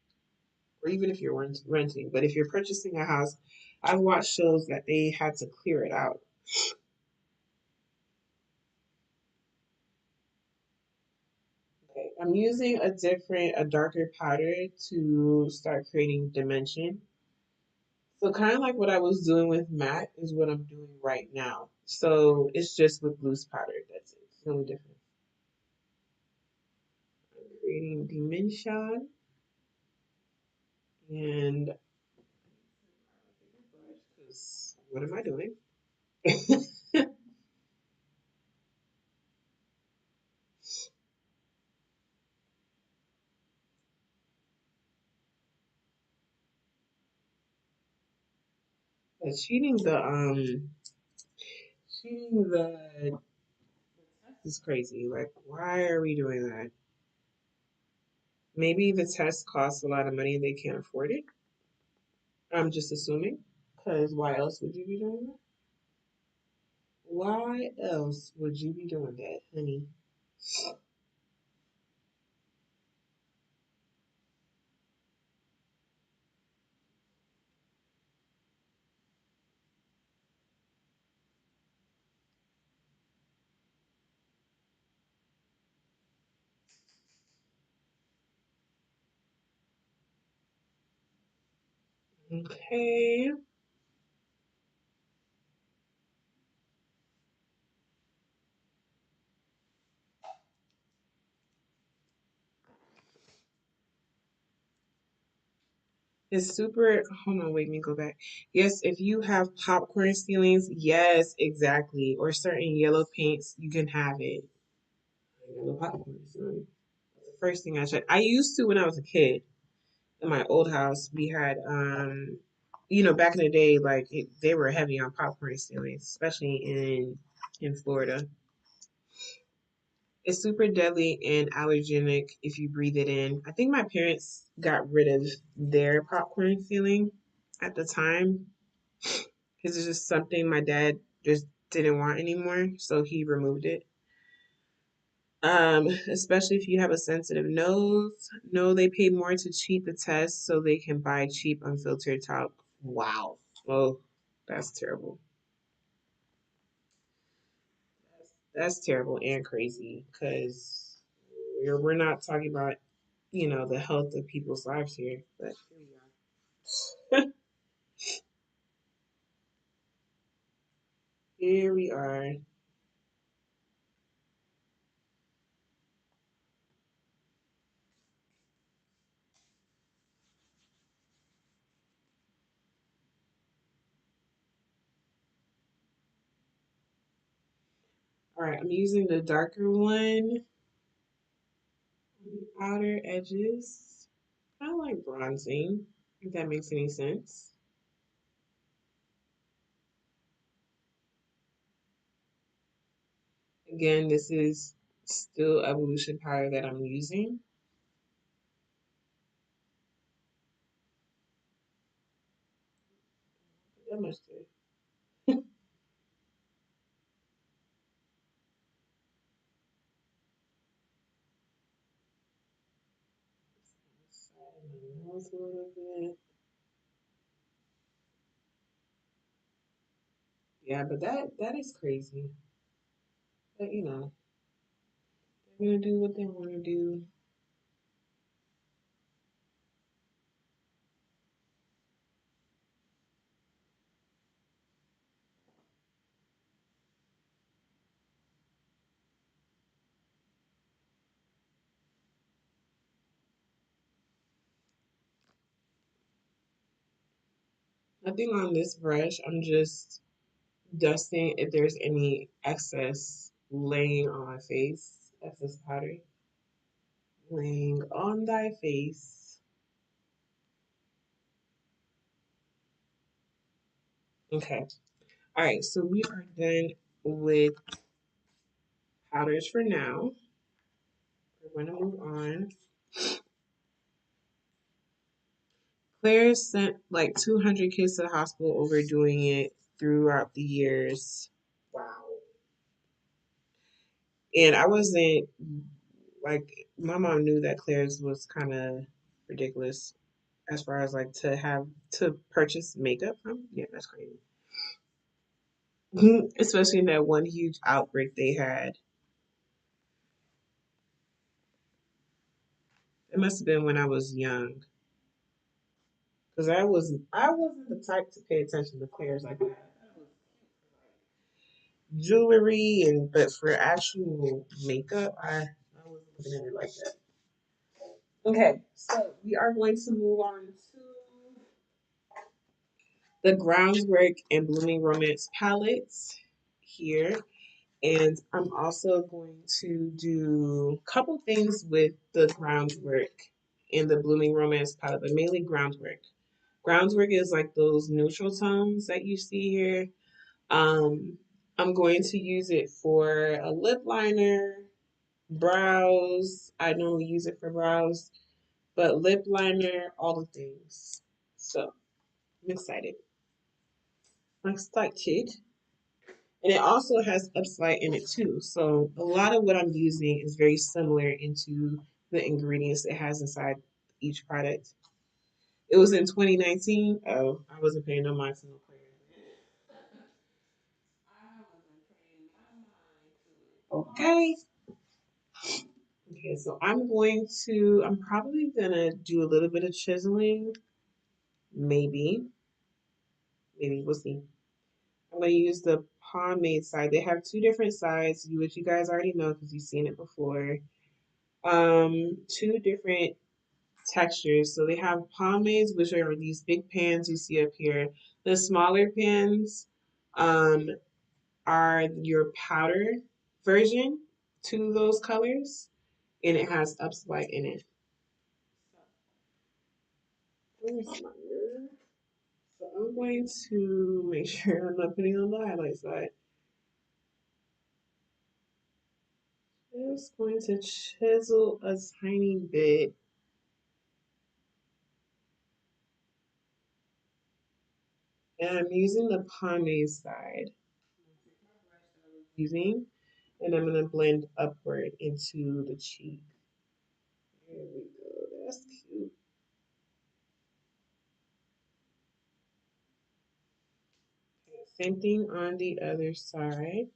Speaker 1: or even if you're renting, but if you're purchasing a house, I've watched shows that they had to clear it out. Okay, I'm using a darker powder to start creating dimension. So kind of like what I was doing with matte is what I'm doing right now. So it's just with loose powder. That's it. It's no different. I'm creating dimension and because what am I doing? Cheating the test is crazy. Like, why are we doing that? Maybe the test costs a lot of money and they can't afford it. I'm just assuming. Because why else would you be doing that? Why else would you be doing that, honey? Okay. It's super, hold on, wait, let me go back. Yes, if you have popcorn ceilings, yes, exactly. Or certain yellow paints, you can have it. Yellow popcorn ceiling. That's the first thing I checked. I used to when I was a kid in my old house. We had, back in the day, like they were heavy on popcorn ceilings, especially in Florida. It's super deadly and allergenic if you breathe it in. I think my parents got rid of their popcorn ceiling at the time because it's just something my dad just didn't want anymore, so he removed it. Especially if you have a sensitive nose. No, they pay more to cheat the test so they can buy cheap unfiltered talc. Wow. Oh, that's terrible. That's terrible and crazy because we're not talking about, the health of people's lives here. But here we are. Here we are. All right, I'm using the darker one on the outer edges. Kind of like bronzing, if that makes any sense. Again, this is still evolution powder that I'm using. That much there. Side of my nose a little bit. Yeah, but that is crazy. But they're gonna do what they want to do. I think on this brush, I'm just dusting if there's any excess laying on my face, excess powder laying on thy face. Okay. All right. So we are done with powders for now. We're going to move on. Claire sent like 200 kids to the hospital overdoing it throughout the years. Wow. And I wasn't like, my mom knew that Claire's was kind of ridiculous as far as like to have to purchase makeup from. Yeah, that's crazy. Especially in that one huge outbreak they had. It must have been when I was young, because I wasn't the type to pay attention to Claire's like that. That was jewelry but for actual makeup, I wasn't looking at it like that. Okay, so we are going to move on to the Groundwork and Blooming Romance palettes here. And I'm also going to do a couple things with the Groundwork and the Blooming Romance palette, but mainly Groundwork. Groundwork is like those neutral tones that you see here. Um, I'm going to use it for a lip liner, brows. I normally use it for brows, but lip liner, all the things. So I'm excited. I'm excited. And it also has upslide in it too. So a lot of what I'm using is very similar into the ingredients it has inside each product. It was in 2019. Oh, I wasn't paying no mind to no prayer. Okay. Okay, so I'm probably gonna do a little bit of chiseling Maybe, maybe we'll see. I'm gonna use the pomade side. They have two different sides, which you guys already know because you've seen it before. Two different textures. So they have pomades, which are these big pans you see up here. The smaller pans, um, are your powder version to those colors, and it has upswipe in it. Where's my mirror? So I'm going to make sure I'm not putting on the highlight side. Just going to chisel a tiny bit. And I'm using the pomade side. Using, and I'm going to blend upward into the cheek. There we go. That's cute. Okay, same thing on the other side.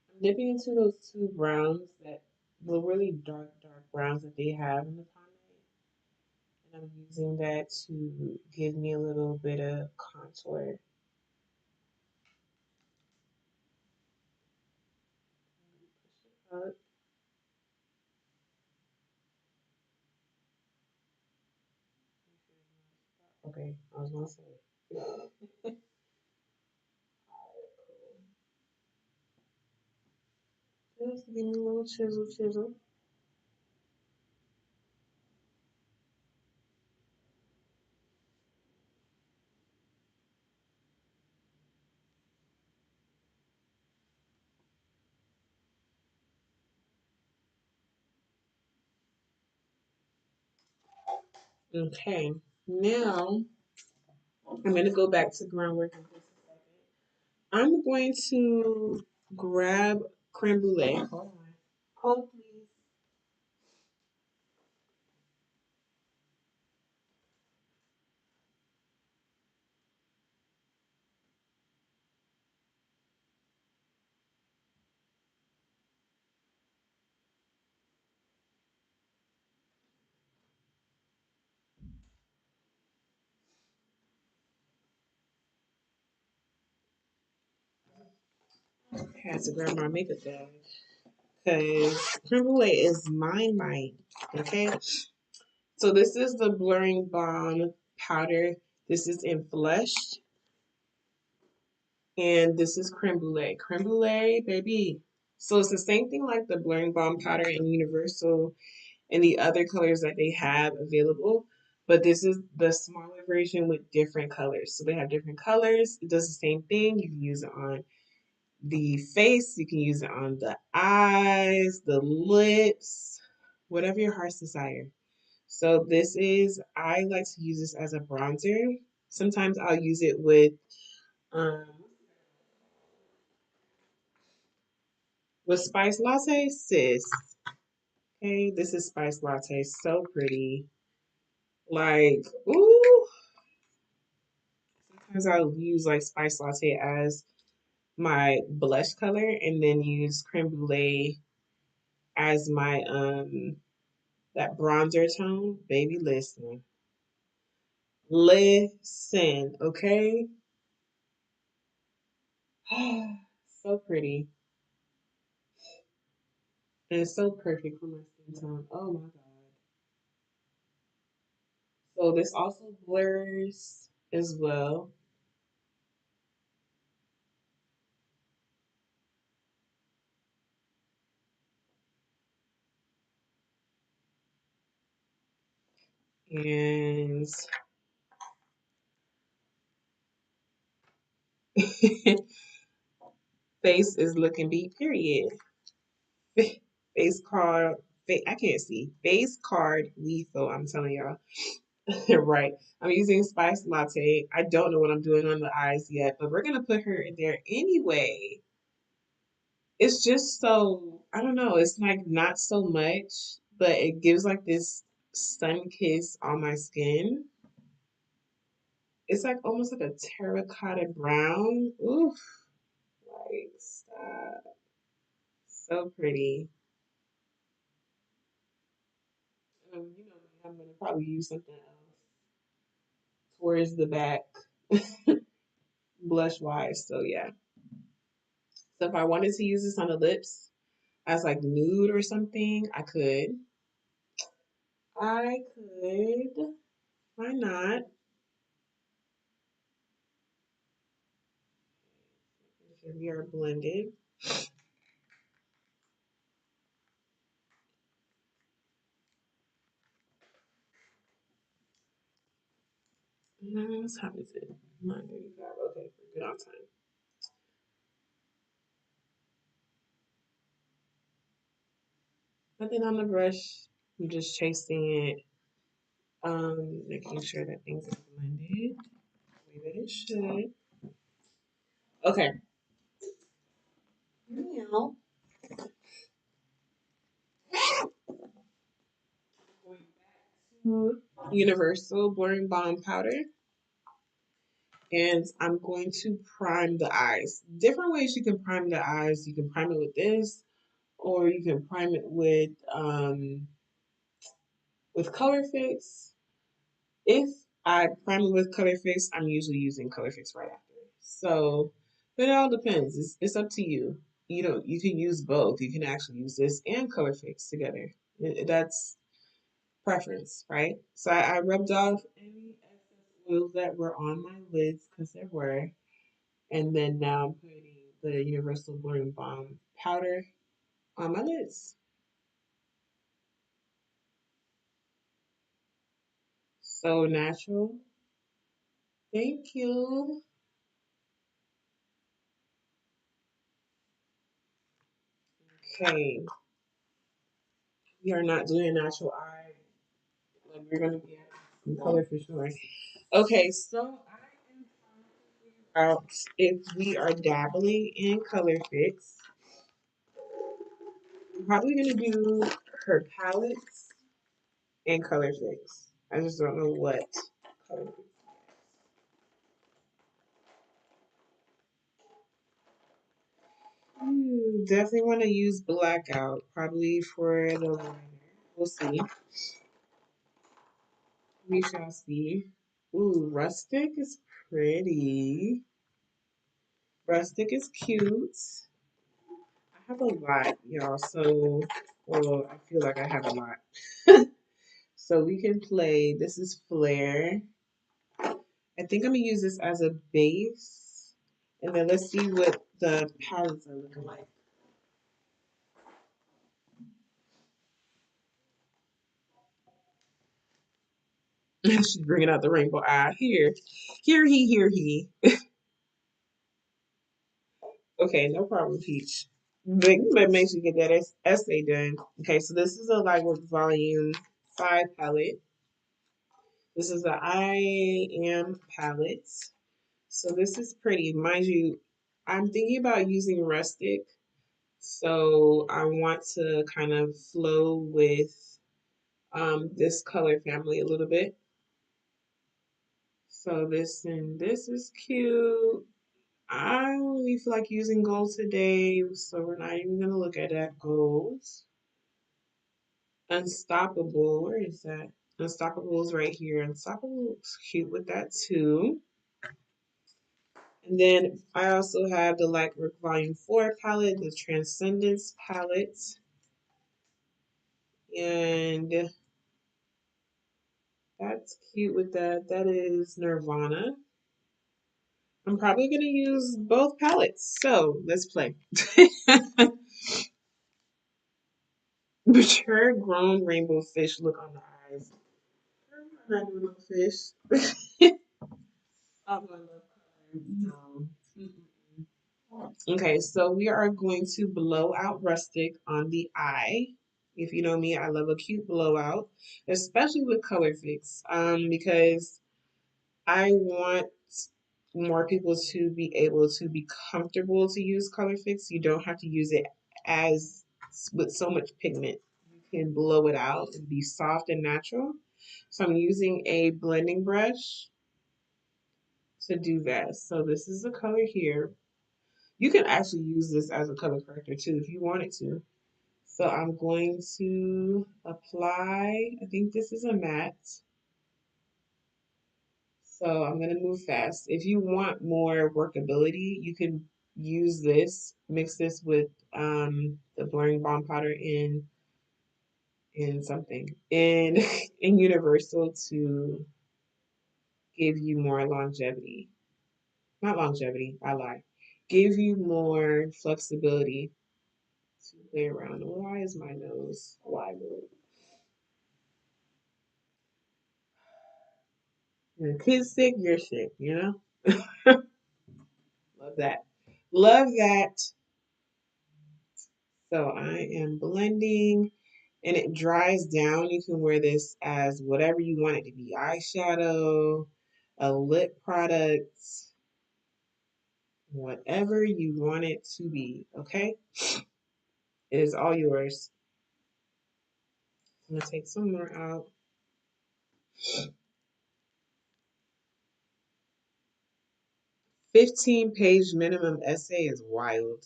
Speaker 1: I'm dipping into those two browns that the really dark browns that they have in the pomade. And I'm using that to give me a little bit of contour. Push it up. Okay, I was gonna say. Just give me a little chisel. Okay, now I'm gonna go back to groundwork in just a second. I'm going to grab creme brulee. Hold on. Hold please. I had to grab my makeup bag because creme brulee is mine. Okay, so this is the blurring balm powder. This is in flush, and this is creme brulee. Creme brulee, baby. So it's the same thing like the blurring balm powder in Universal and the other colors that they have available. But this is the smaller version with different colors. So they have different colors. It does the same thing. You can use it on the face, you can use it on the eyes, the lips, whatever your heart's desire. So this is, I like to use this as a bronzer. Sometimes I'll use it um with spice latte, sis. Okay, this is spice latte, so pretty. Like, ooh. Sometimes I'll use like spice latte as my blush color and then use creme brulee as my that bronzer tone. Baby, listen. Listen, okay? So pretty. And it's so perfect for my skin tone. Oh my God. So this also blurs as well. And face is looking beat, period. Face card, I can't see. Face card lethal, I'm telling y'all. Right. I'm using Spice Latte. I don't know what I'm doing on the eyes yet, but we're gonna put her in there anyway. It's just so, I don't know, it's like not so much, but it gives like this sun kiss on my skin. It's like almost like a terracotta brown. Oof, like stop. So pretty. You know, I'm gonna probably use something else. towards the back blush wise. So yeah. So if I wanted to use this on the lips as like nude or something, I could. I could. Why not? Here we are blended. What time is it? 9:35. Okay, we're good on time. Nothing on the brush. I'm just chasing it. Making sure that things are blended the way that it should. Okay. Now, going back to Universal Blurring Balm Powder. And I'm going to prime the eyes. Different ways you can prime the eyes. You can prime it with this, or you can prime it with Color Fix. If I prime it with Color Fix, I'm usually using Color Fix right after. So, but it all depends. It's up to you. You can use both. You can actually use this and Color Fix together. That's preference, right? So I rubbed off any excess oils that were on my lids because there were. And then now I'm putting the Universal Blurring Balm powder on my lids. So natural. Thank you. Okay. We are not doing natural eye. Like we're gonna be in color for sure. Okay, so I am out if we are dabbling in color fix. I'm probably gonna do her palettes and color fix. I just don't know what color fix. Definitely want to use blackout, probably for the liner. We'll see. We shall see. Ooh, rustic is pretty. Rustic is cute. I have a lot, y'all, so, well, I feel like I have a lot. So we can play, this is Flare. I think I'm gonna use this as a base. And then let's see what the palettes are looking like. She's bringing out the rainbow eye. Here he. Okay, no problem, Peach. But make sure you get that essay done. Okay, so this is a Lightwork Volume 5 palette. This is the I Am palette. So this is pretty. Mind you, I'm thinking about using rustic. So I want to kind of flow with this color family a little bit. So this is cute. I don't really feel like using gold today, so we're not even gonna look at that gold. Unstoppable, where is that? Unstoppable is right here. Unstoppable looks cute with that too. And then I also have the Lightwork Volume 4 palette, the Transcendence palette. And that's cute with that. That is Nirvana. I'm probably going to use both palettes. So let's play. Mature grown rainbow fish look on the eyes. I'm not doing no fish. I'm going to love color. No. Okay, so we are going to blow out rustic on the eye. If you know me, I love a cute blowout, especially with color fix, because I want more people to be able to be comfortable to use color fix. You don't have to use it as with so much pigment. You can blow it out and be soft and natural. So I'm using a blending brush to do that. So this is the color here. You can actually use this as a color corrector too if you wanted to. So I'm going to apply, I think this is a matte. So I'm gonna move fast. If you want more workability, you can use this, mix this with the blurring balm powder in something in in Universal to give you more longevity. Not longevity, I lie. Give you more flexibility to play around. Why is my nose wide? When the kid's sick, you're sick, you know? Love that. Love that. So I am blending and it dries down. You can wear this as whatever you want it to be. Eyeshadow, a lip product, whatever you want it to be, okay? It is all yours. I'm gonna take some more out. 15-page minimum essay is wild.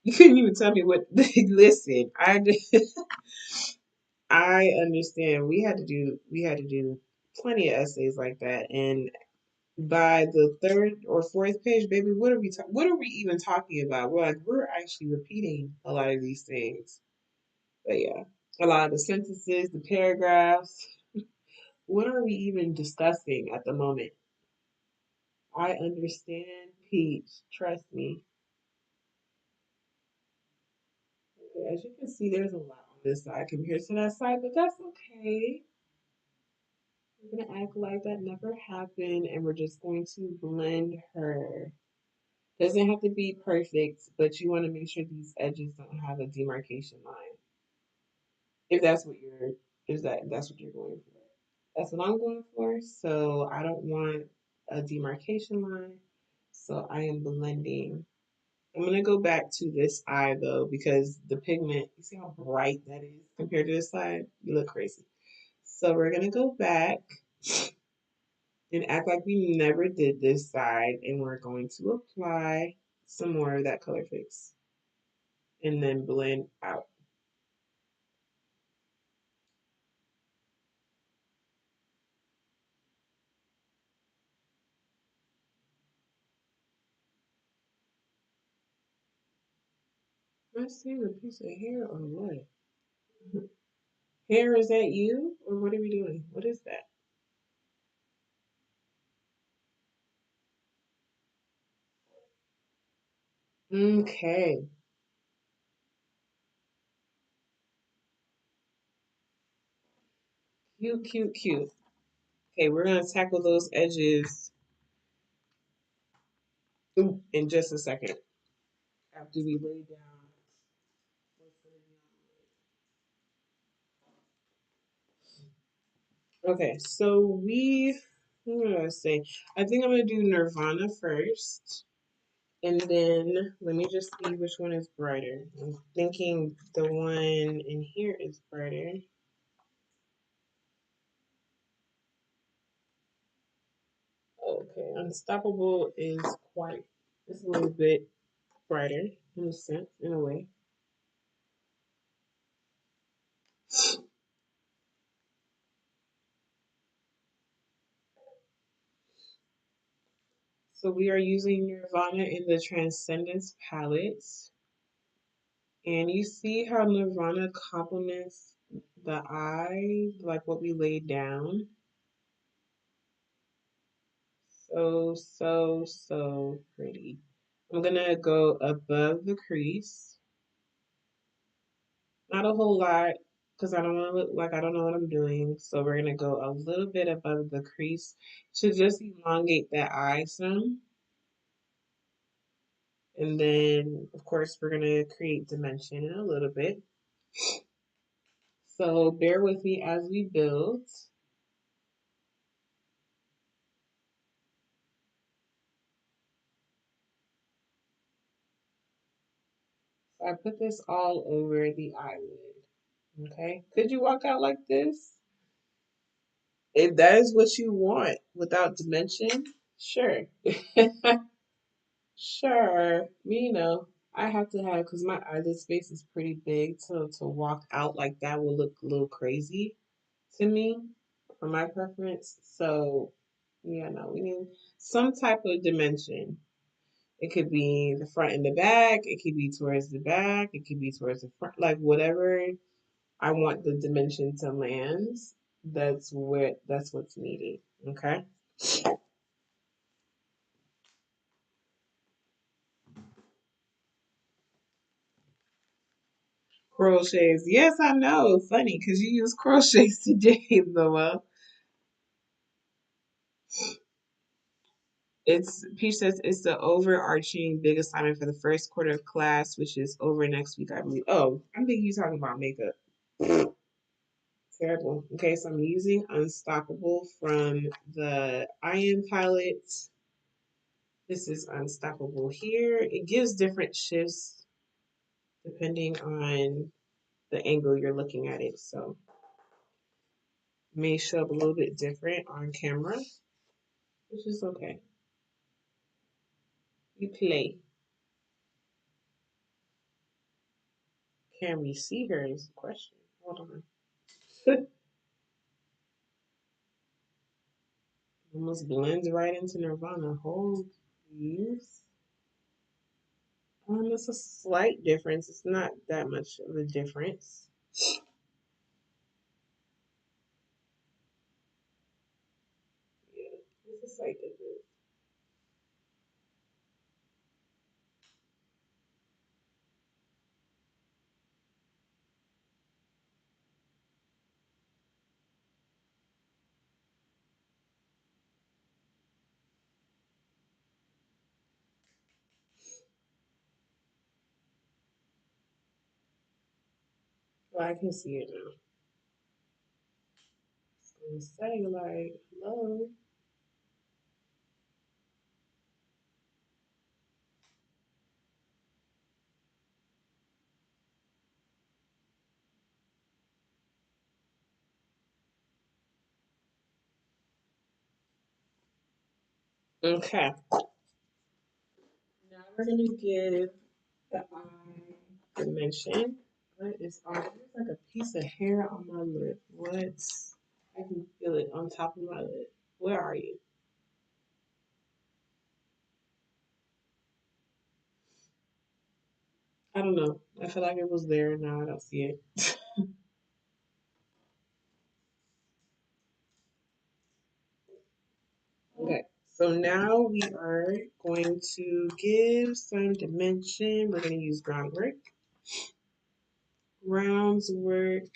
Speaker 1: You couldn't even tell me what. Listen, I understand. We had to do plenty of essays like that, and by the third or fourth page, baby, what are we even talking about? We're actually repeating a lot of these things. But yeah, a lot of the sentences, the paragraphs. What are we even discussing at the moment? I understand, Peach. Trust me. Okay, as you can see, there's a lot on this side compared to that side, but that's okay. We're gonna act like that never happened, and we're just going to blend her. Doesn't have to be perfect, but you want to make sure these edges don't have a demarcation line. If that's what you're, if that's what you're going for. That's what I'm going for. So I don't want a demarcation line. So I am blending. I'm gonna go back to this eye though because the pigment, you see how bright that is compared to this side? You look crazy. So we're gonna go back and act like we never did this side and we're going to apply some more of that color fix and then blend out. Am I seeing a piece of hair or what? Hair, is that you? Or what are we doing? What is that? Okay. Cute, cute, cute. Okay, we're gonna tackle those edges in just a second after we lay down what's gonna be on. Okay, so what did I say? I think I'm gonna do Nirvana first. And then let me just see which one is brighter. I'm thinking the one in here is brighter. Okay, Unstoppable is quite, it's a little bit brighter in a sense, in a way. So we are using Nirvana in the Transcendence palette. And you see how Nirvana complements the eye, like what we laid down. So, so, so pretty. I'm gonna go above the crease. Not a whole lot, because I don't want to look like I don't know what I'm doing. So we're gonna go a little bit above the crease to just elongate that eye some. And then, of course, we're gonna create dimension in a little bit. So bear with me as we build. So I put this all over the eyelid. Okay. Could you walk out like this? If that is what you want without dimension, sure. Sure. You know, I have to have, because my eyelid space is pretty big, so to walk out like that will look a little crazy to me. for my preference. So, yeah, no, we need some type of dimension. It could be the front and the back. It could be towards the back. It could be towards the front. Like whatever I want the dimension to land, that's what's needed. Okay. Crochets. Yes, I know. Funny because you use crochets today, Noah. It's Peach says it's the overarching big assignment for the first quarter of class, which is over next week, I believe. Oh, I'm thinking you're talking about makeup. Terrible. Okay, so I'm using Unstoppable from the Iron palette. This is Unstoppable here. It gives different shifts depending on the angle you're looking at it. So it may show up a little bit different on camera, which is okay. You play. Can we see her is the question. Hold on. Almost blends right into Nirvana. Hold use. It's a slight difference. It's not that much of a difference. Yeah, it's a slight difference. Well, I can see it now. It's gonna say like, hello. Okay. Now we're gonna give the eye dimension. What is on? There's like a piece of hair on my lip. What? I can feel it on top of my lip. Where are you? I don't know. I feel like it was there. Now I don't see it. Okay. So now we are going to give some dimension. We're going to use groundwork. Groundwork.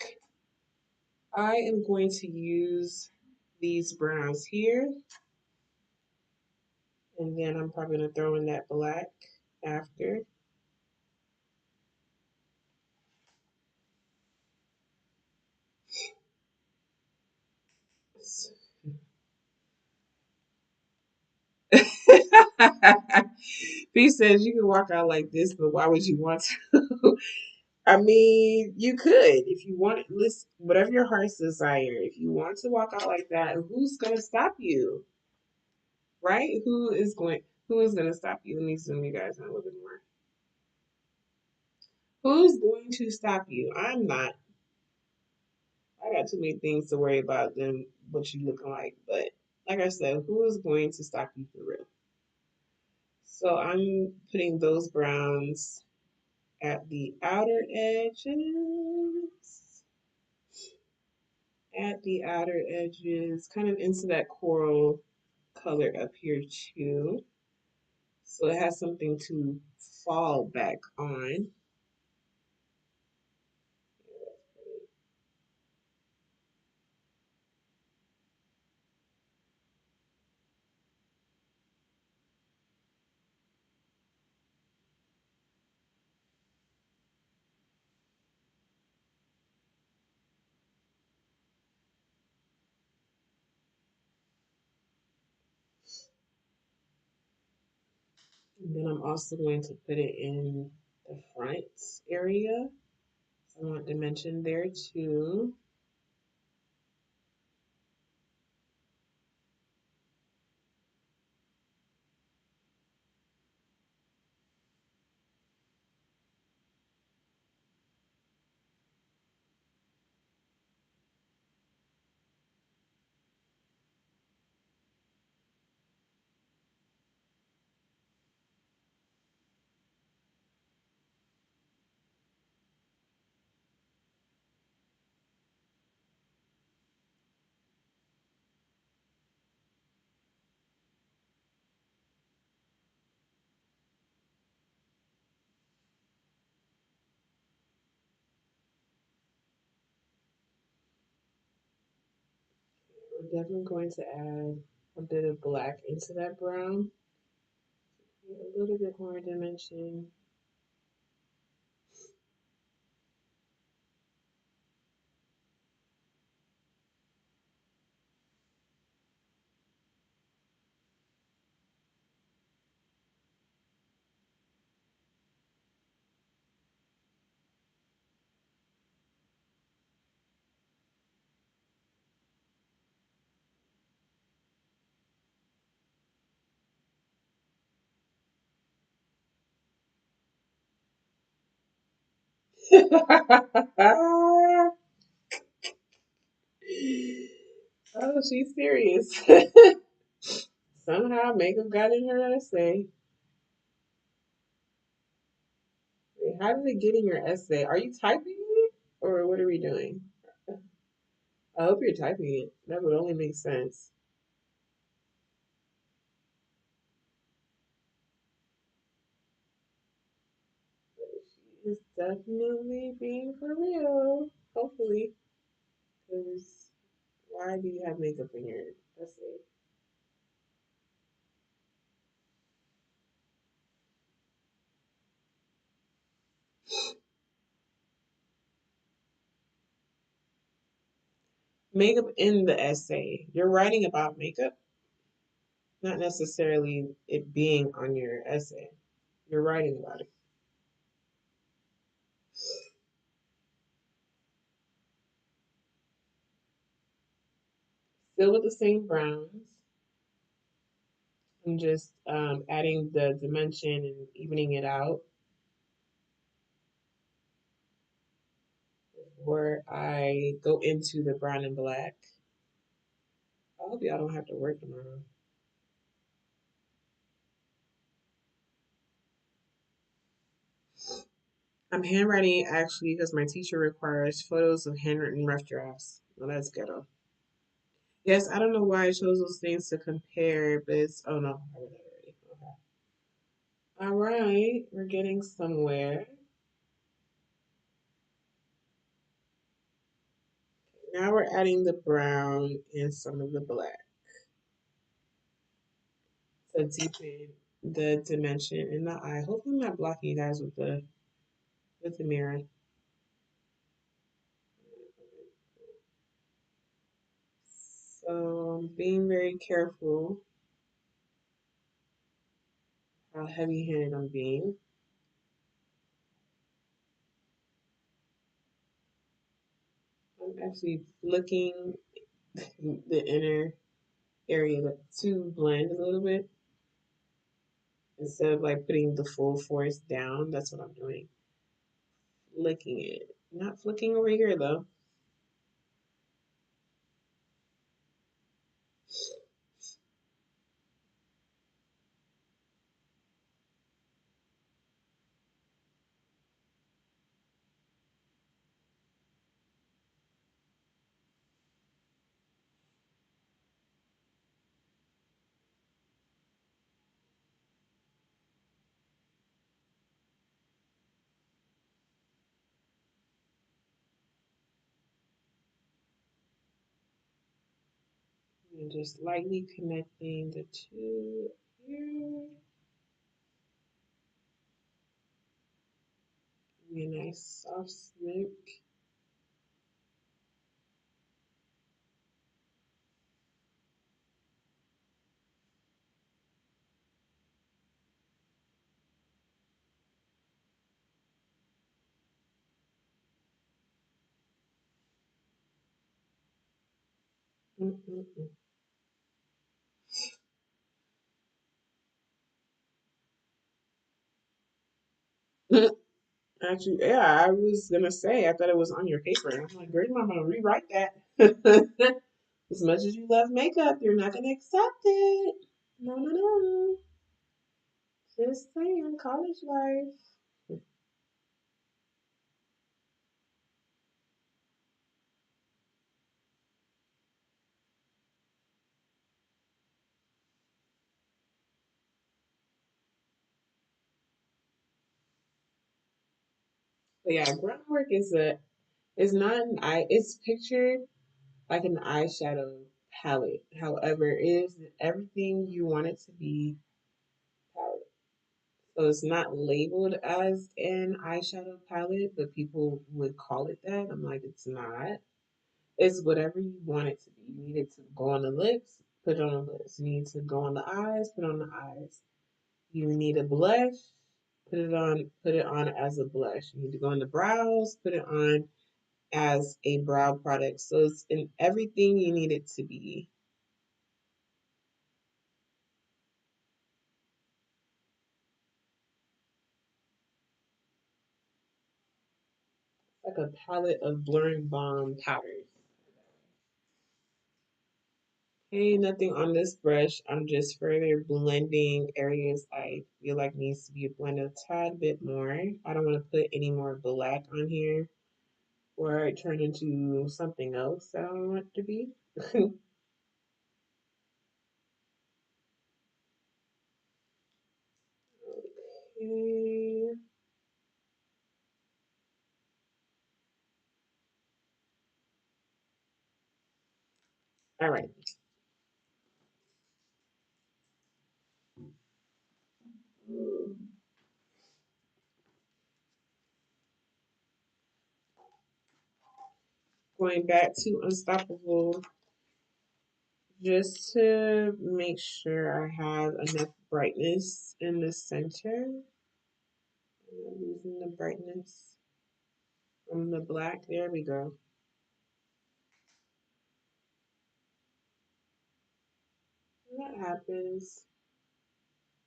Speaker 1: I am going to use these browns here. And then I'm probably going to throw in that black after. He says you can walk out like this, but why would you want to? I mean, you could if you want. Listen, whatever your heart's desire. If you want to walk out like that, who's gonna stop you, right? Who is gonna stop you? Let me zoom you guys in a little bit more. Who's going to stop you? I'm not. I got too many things to worry about than what you looking like. But like I said, who is going to stop you for real? So I'm putting those browns at the outer edges, kind of into that coral color up here too. So it has something to fall back on. And then I'm also going to put it in the front area. So I want dimension there too. I'm definitely going to add a bit of black into that brown. A little bit more dimension. Oh, she's serious. Somehow makeup got in her essay. Wait, how did it get in your essay? Are you typing it? Or what are we doing? I hope you're typing it. That would only make sense. She is definitely being for real. Hopefully. Because why do you have makeup in your essay? Makeup in the essay. You're writing about makeup, not necessarily it being on your essay. You're writing about it. Still with the same browns. I'm just adding the dimension and evening it out before I go into the brown and black. I hope y'all don't have to work tomorrow. I'm handwriting actually because my teacher requires photos of handwritten rough drafts. Well, that's ghetto. Yes, I don't know why I chose those things to compare, but it's oh no, I read that already. Okay. All right, we're getting somewhere. Now we're adding the brown and some of the black to deepen the dimension in the eye. Hopefully, I'm not blocking you guys with the mirror. So I'm being very careful how heavy-handed I'm being. I'm actually flicking the inner area to blend a little bit instead of like putting the full force down. That's what I'm doing. Flicking it. Not flicking over here though. And just lightly connecting the two here. Give me a nice soft smoke. Mm-mm-mm. Actually, yeah, I was gonna say I thought it was on your paper. I'm like, Greg, I'm gonna rewrite that. As much as you love makeup, you're not gonna accept it. No, no, no. Just saying, college life. But yeah, groundwork is not an eye. It's pictured like an eyeshadow palette. However, it is everything you want it to be palette. So it's not labeled as an eyeshadow palette, but people would call it that. I'm like, it's not. It's whatever you want it to be. You need it to go on the lips, put it on the lips. You need to go on the eyes, put it on the eyes. You need a blush, put it on as a blush. You need to go on the brows, put it on as a brow product. So it's in everything you need it to be. Like a palette of blurring balm powders. Okay, nothing on this brush. I'm just further blending areas I feel like needs to be blended a tad bit more. I don't want to put any more black on here or it turn into something else that I don't want it to be. Okay. All right. Going back to Unstoppable just to make sure I have enough brightness in the center. I'm not losing the brightness from the black. There we go. That happens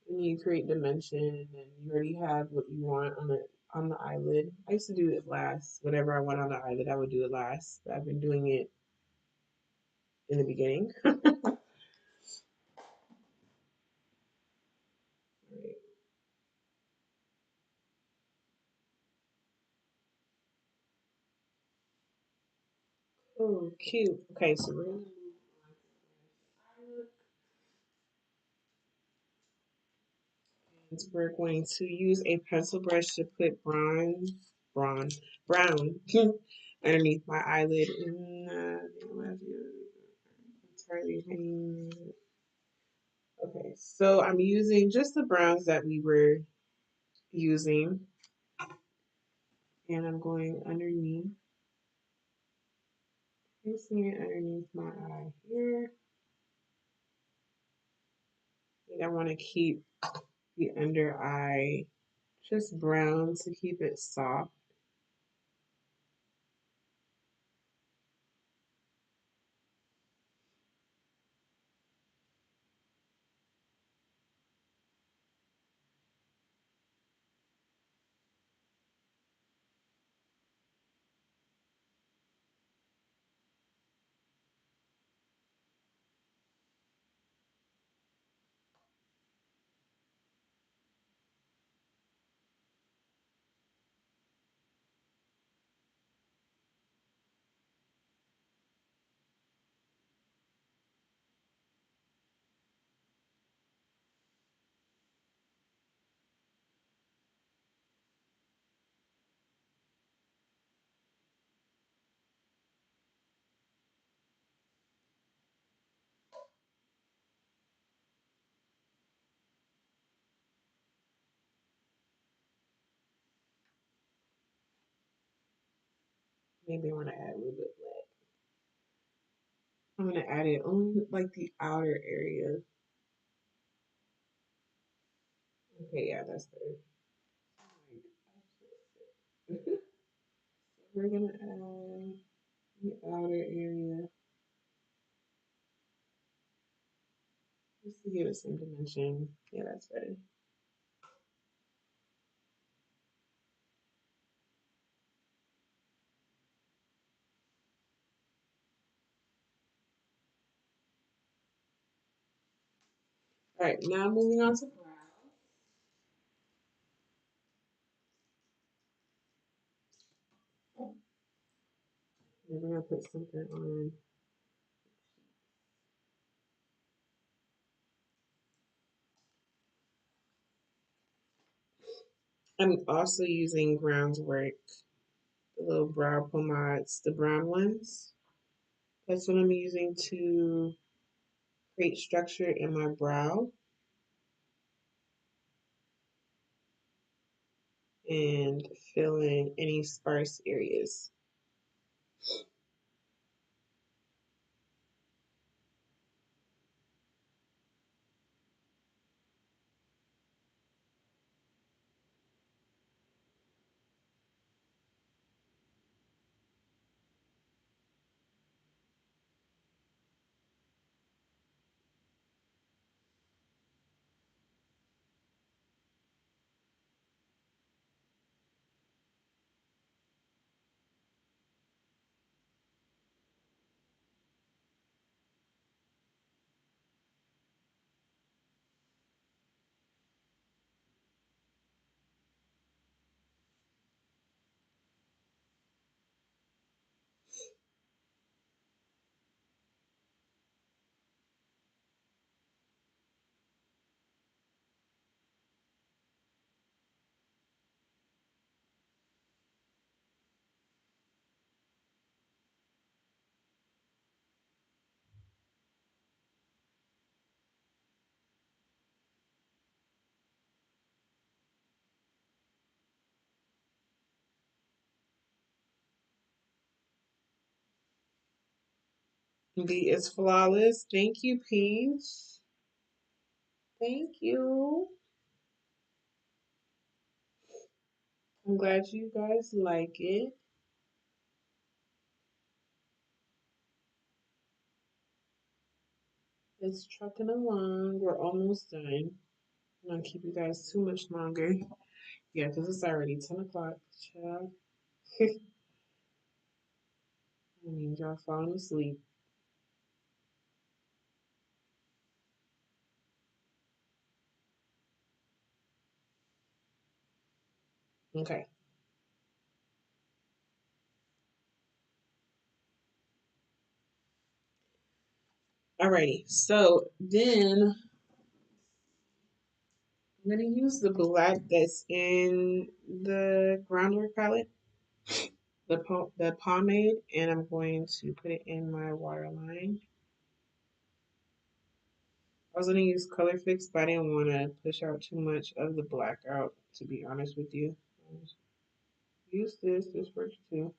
Speaker 1: when you create dimension and you already have what you want on the eyelid. I used to do it last. Whatever I want on the eyelid, I would do it last. But I've been doing it in the beginning. Right. Oh, cute. Okay, so we're gonna move on to and we're going to use a pencil brush to put brown underneath my eyelid. Okay, so I'm using just the browns that we were using, and I'm going underneath, placing it underneath my eye here. And I want to keep the under eye just brown to keep it soft. Maybe I want to add a little bit of black. I'm going to add it on like the outer area. Okay, yeah, that's good. We're gonna add the outer area just to give it some dimension. Yeah, that's better. All right, now moving on to brows. We're gonna put something on. I'm also using Groundwork, the little brow pomades, the brown ones. That's what I'm using to create structure in my brow and fill in any sparse areas. B is flawless. Thank you, Peach. Thank you. I'm glad you guys like it. It's trucking along. We're almost done. I'm not keep you guys too much longer. Yeah, because it's already 10 o'clock. Child. I mean, y'all falling asleep. Okay. Alrighty. So then I'm going to use the black that's in the Groundwork palette, the pomade, and I'm going to put it in my waterline. I was going to use Color Fix, but I didn't want to push out too much of the black out, to be honest with you. Use this. This works too.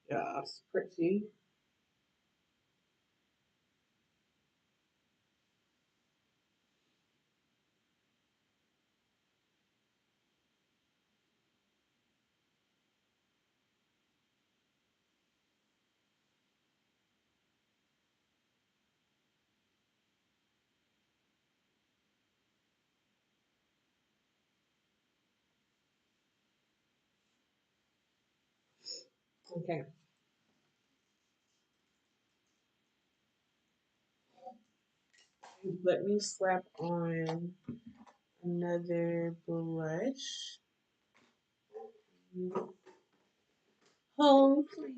Speaker 1: Yeah, it's pretty. Okay. Let me slap on another blush. Hold, please.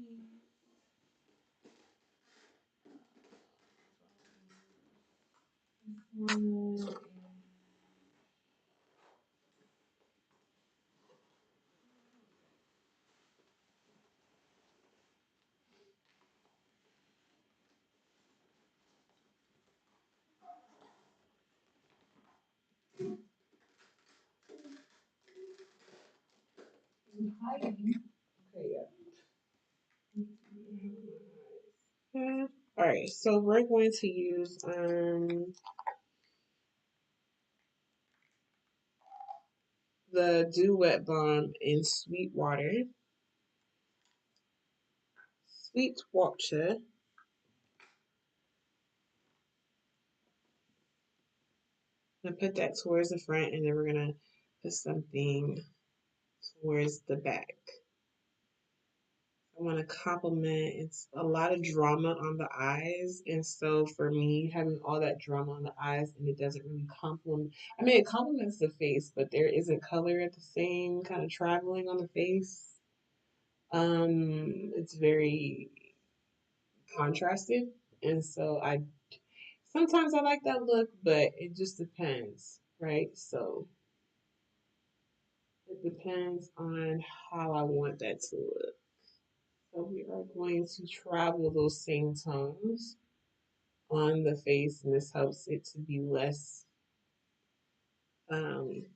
Speaker 1: Okay, yeah. All right, so we're going to use the Dew Wet Balm in Sweet Water. Sweet Water. I'm gonna put that towards the front, and then we're gonna put something towards the back. I want to compliment. It's a lot of drama on the eyes, and so for me, having all that drama on the eyes and it doesn't really complement. I mean, it complements the face, but there isn't color at the same kind of traveling on the face. It's very contrasted, and so I sometimes I like that look, but it just depends, right? So It depends on how I want that to look. So we are going to travel those same tones on the face, and this helps it to be less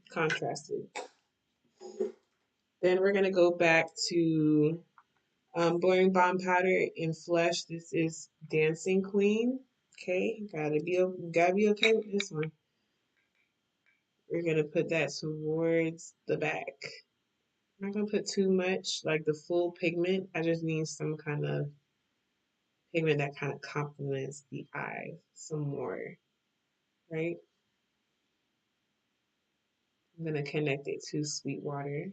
Speaker 1: contrasted. Then we're gonna go back to Blowing Balm powder in Flush. This is Dancing Queen. Okay, gotta be okay with this one. We're gonna put that towards the back. I'm not gonna put too much, like the full pigment. I just need some kind of pigment that kind of complements the eye some more, right? I'm gonna connect it to Sweetwater.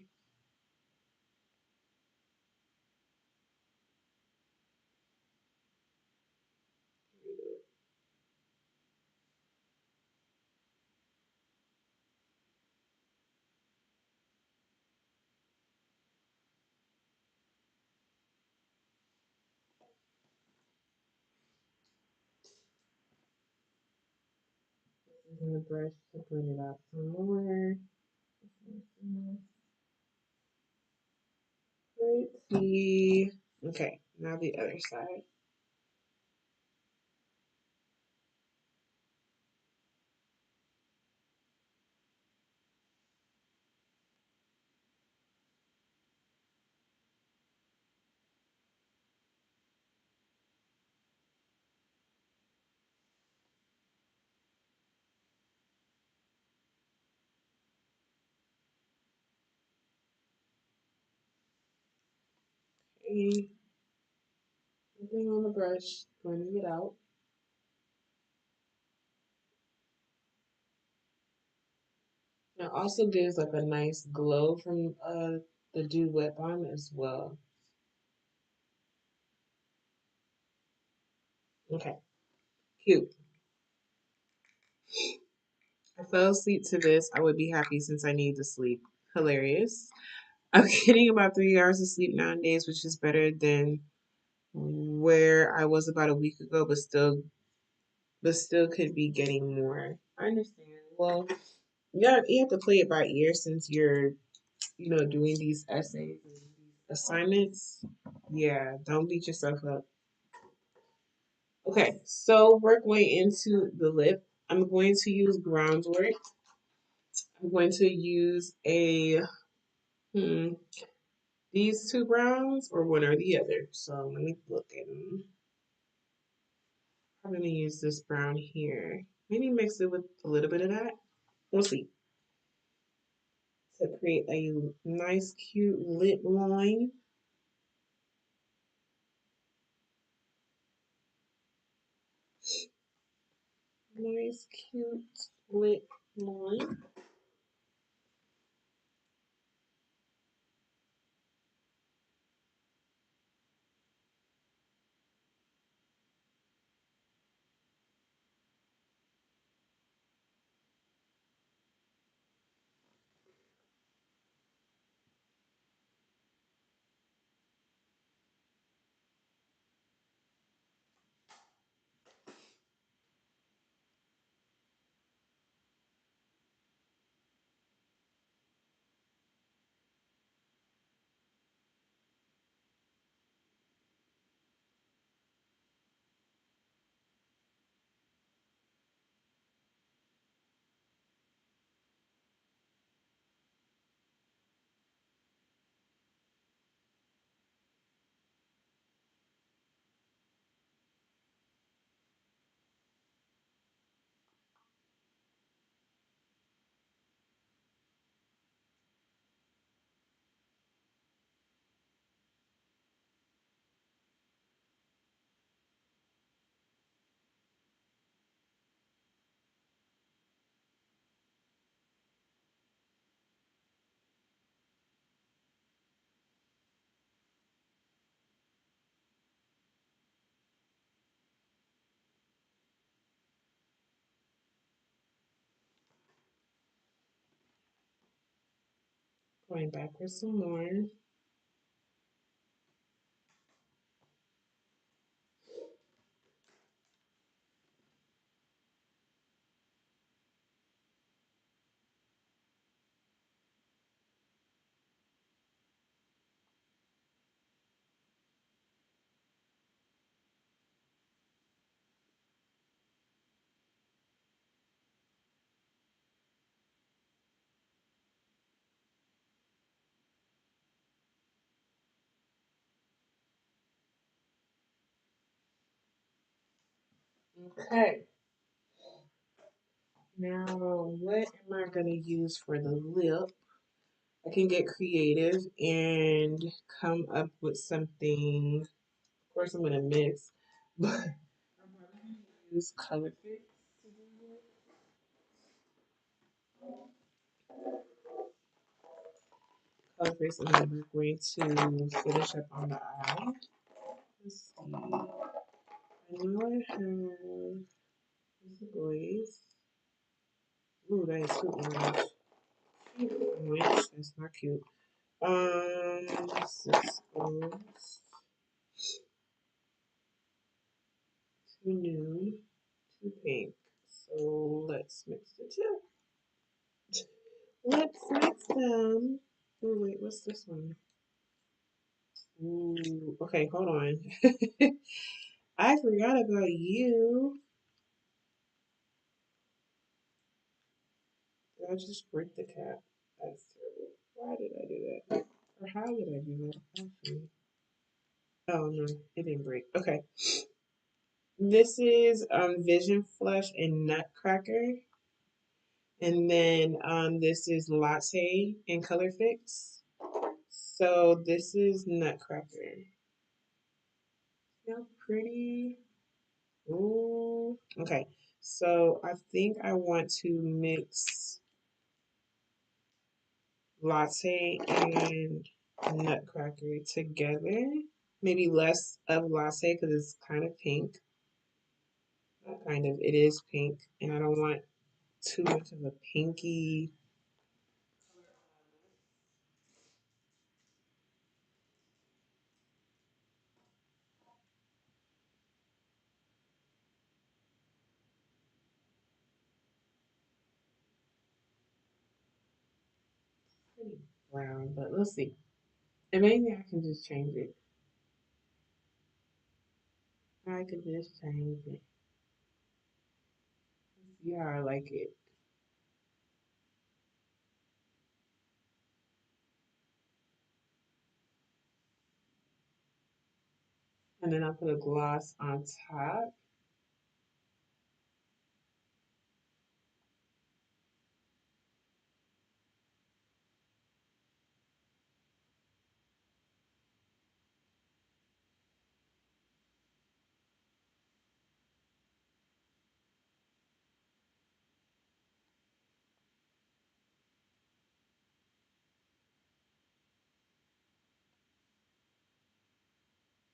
Speaker 1: I'm gonna brush to blend it out some more. Pretty. Okay, now the other side. Okay, something on the brush, blending it out. It also gives like a nice glow from the Dew Wet Balm as well. Okay, cute. I fell asleep to this. I would be happy since I need to sleep. Hilarious. I'm getting about 3 hours of sleep nowadays, which is better than where I was about a week ago, but still could be getting more. I understand. Well, yeah, you have to play it by ear since you're, doing these essays and these assignments. Yeah, don't beat yourself up. Okay, so we're going into the lip. I'm going to use Groundwork. I'm going to use hmm, these two browns or one or the other. So let me look at them. I'm going to use this brown here. Maybe mix it with a little bit of that. We'll see. To create a nice, cute lip line. Nice, cute lip line. Going backwards some more. Okay. Now, what am I going to use for the lip? I can get creative and come up with something. Of course, I'm going to mix, but I'm probably going to use Color Fix to do this. Color Fix, and then we're going to finish up on the eye. Let's see. I know I have this glaze. Ooh, that is too orange. Orange, that's not cute. This goes to nude to pink. So let's mix the two. Let's mix them. Oh wait, what's this one? Ooh, okay, hold on. I forgot about you. Did I just break the cap? That's terrible. Why did I do that? Or how did I do that? Actually. Oh no, it didn't break. Okay. This is Vision Flush and Nutcracker. And then this is Latte and Color Fix. So this is Nutcracker. How pretty. Ooh. Okay. So I think I want to mix Latte and Nutcracker together. Maybe less of Latte because it's kind of pink. Not kind of, it is pink. And I don't want too much of a pinky. Pretty brown, but let's see. And maybe I can just change it. I could just change it. See how I like it. And then I'll put a gloss on top.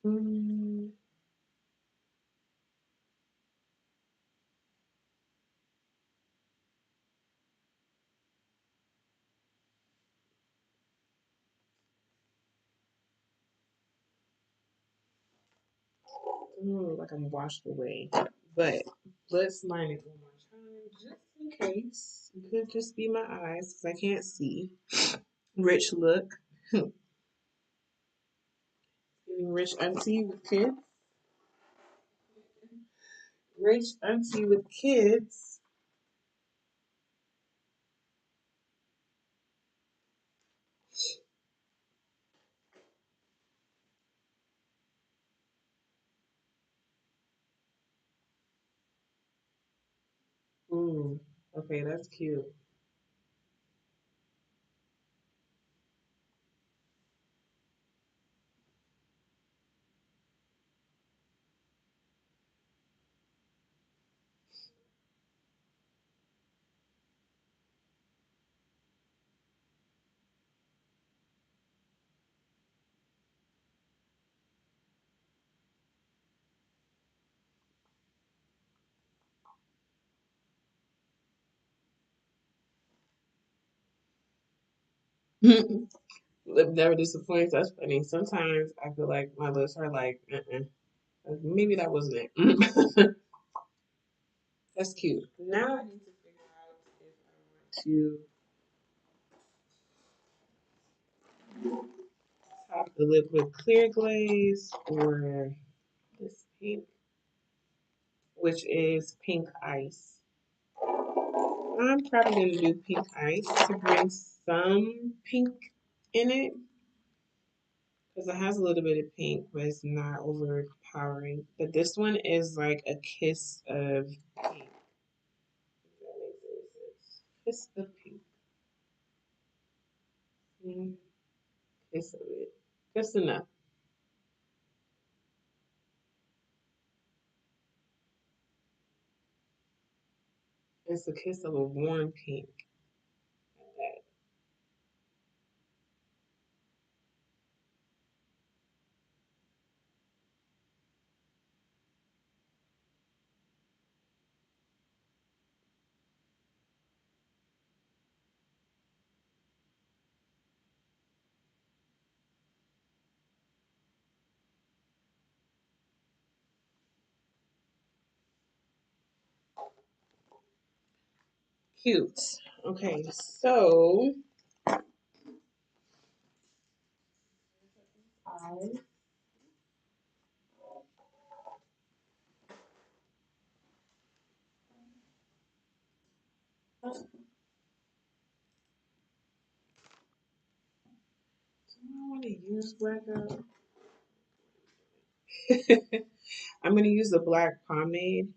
Speaker 1: Mm, like I'm washed away. But let's line it one more time just in case. It could just be my eyes because I can't see. Rich look. Getting rich auntie with kids. Rich auntie with kids. Ooh, okay, that's cute. Lip never disappoints. That's funny. Sometimes I feel like my lips are like, maybe that wasn't it. That's cute. Now I need to figure out if I want to top the lip with clear glaze or this pink, which is pink ice. I'm probably gonna do pink ice to bring some pink in it. because it has a little bit of pink, but it's not overpowering. But this one is like a kiss of pink. If that makes any sense. Kiss of pink. Kiss of it. Just enough. It's a kiss of a warm pink. Like that. Cute. Okay, so I want to use blackout. I'm going to use the black pomade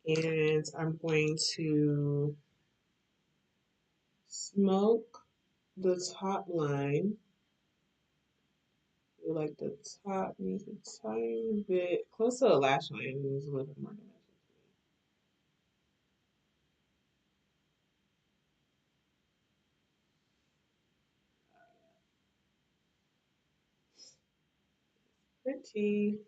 Speaker 1: and I'm going to smoke the top line. Like the top needs a tiny bit close to the lash line. It needs a little bit more dimension. Pretty.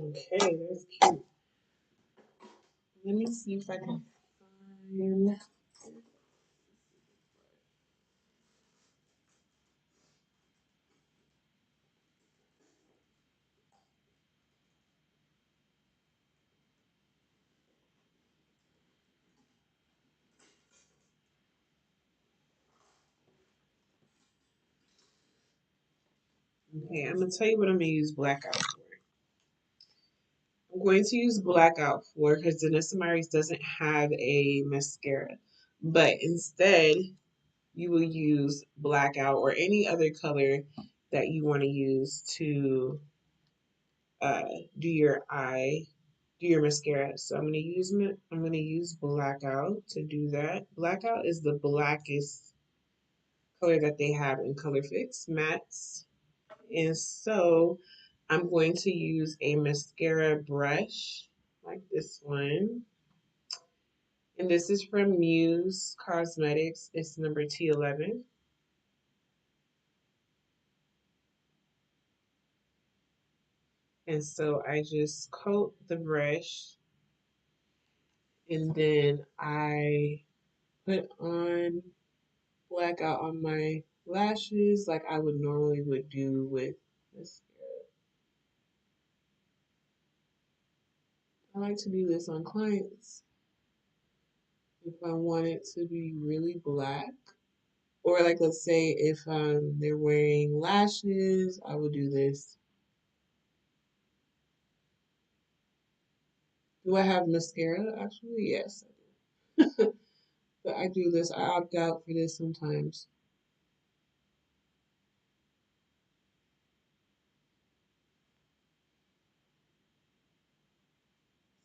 Speaker 1: Okay, that's cute. Let me see if I can find. Okay, I'm gonna tell you what I'm gonna use blackout for. I'm going to use blackout for because Danessa Myricks doesn't have a mascara, but instead you will use blackout or any other color that you want to use to uh, do your eye, do your mascara. So I'm gonna use blackout to do that. Blackout is the blackest color that they have in Color Fix mattes. And so I'm going to use a mascara brush like this one. And this is from Muse Cosmetics. It's number T11. And so I just coat the brush and then I put on blackout on my lashes like I would normally would do with mascara. I like to do this on clients if I want it to be really black. Or like let's say if they're wearing lashes, I would do this. Do I have mascara actually? Yes, I do. But I do this. I opt out for this sometimes.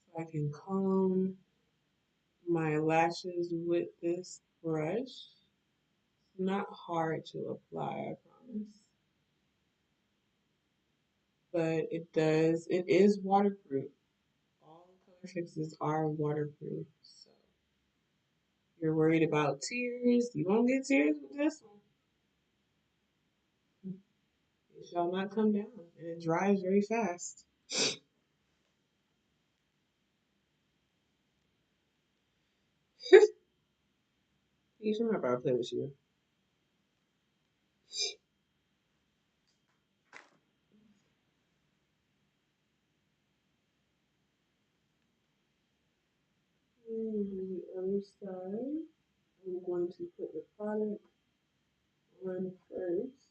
Speaker 1: So I can comb my lashes with this brush. Not hard to apply, I promise. But it is waterproof. All the fixes are waterproof. So you're worried about tears. You won't get tears with this one. It shall not come down. And it dries very fast. You should not about to play with you. And the other side, I'm going to put the product on first.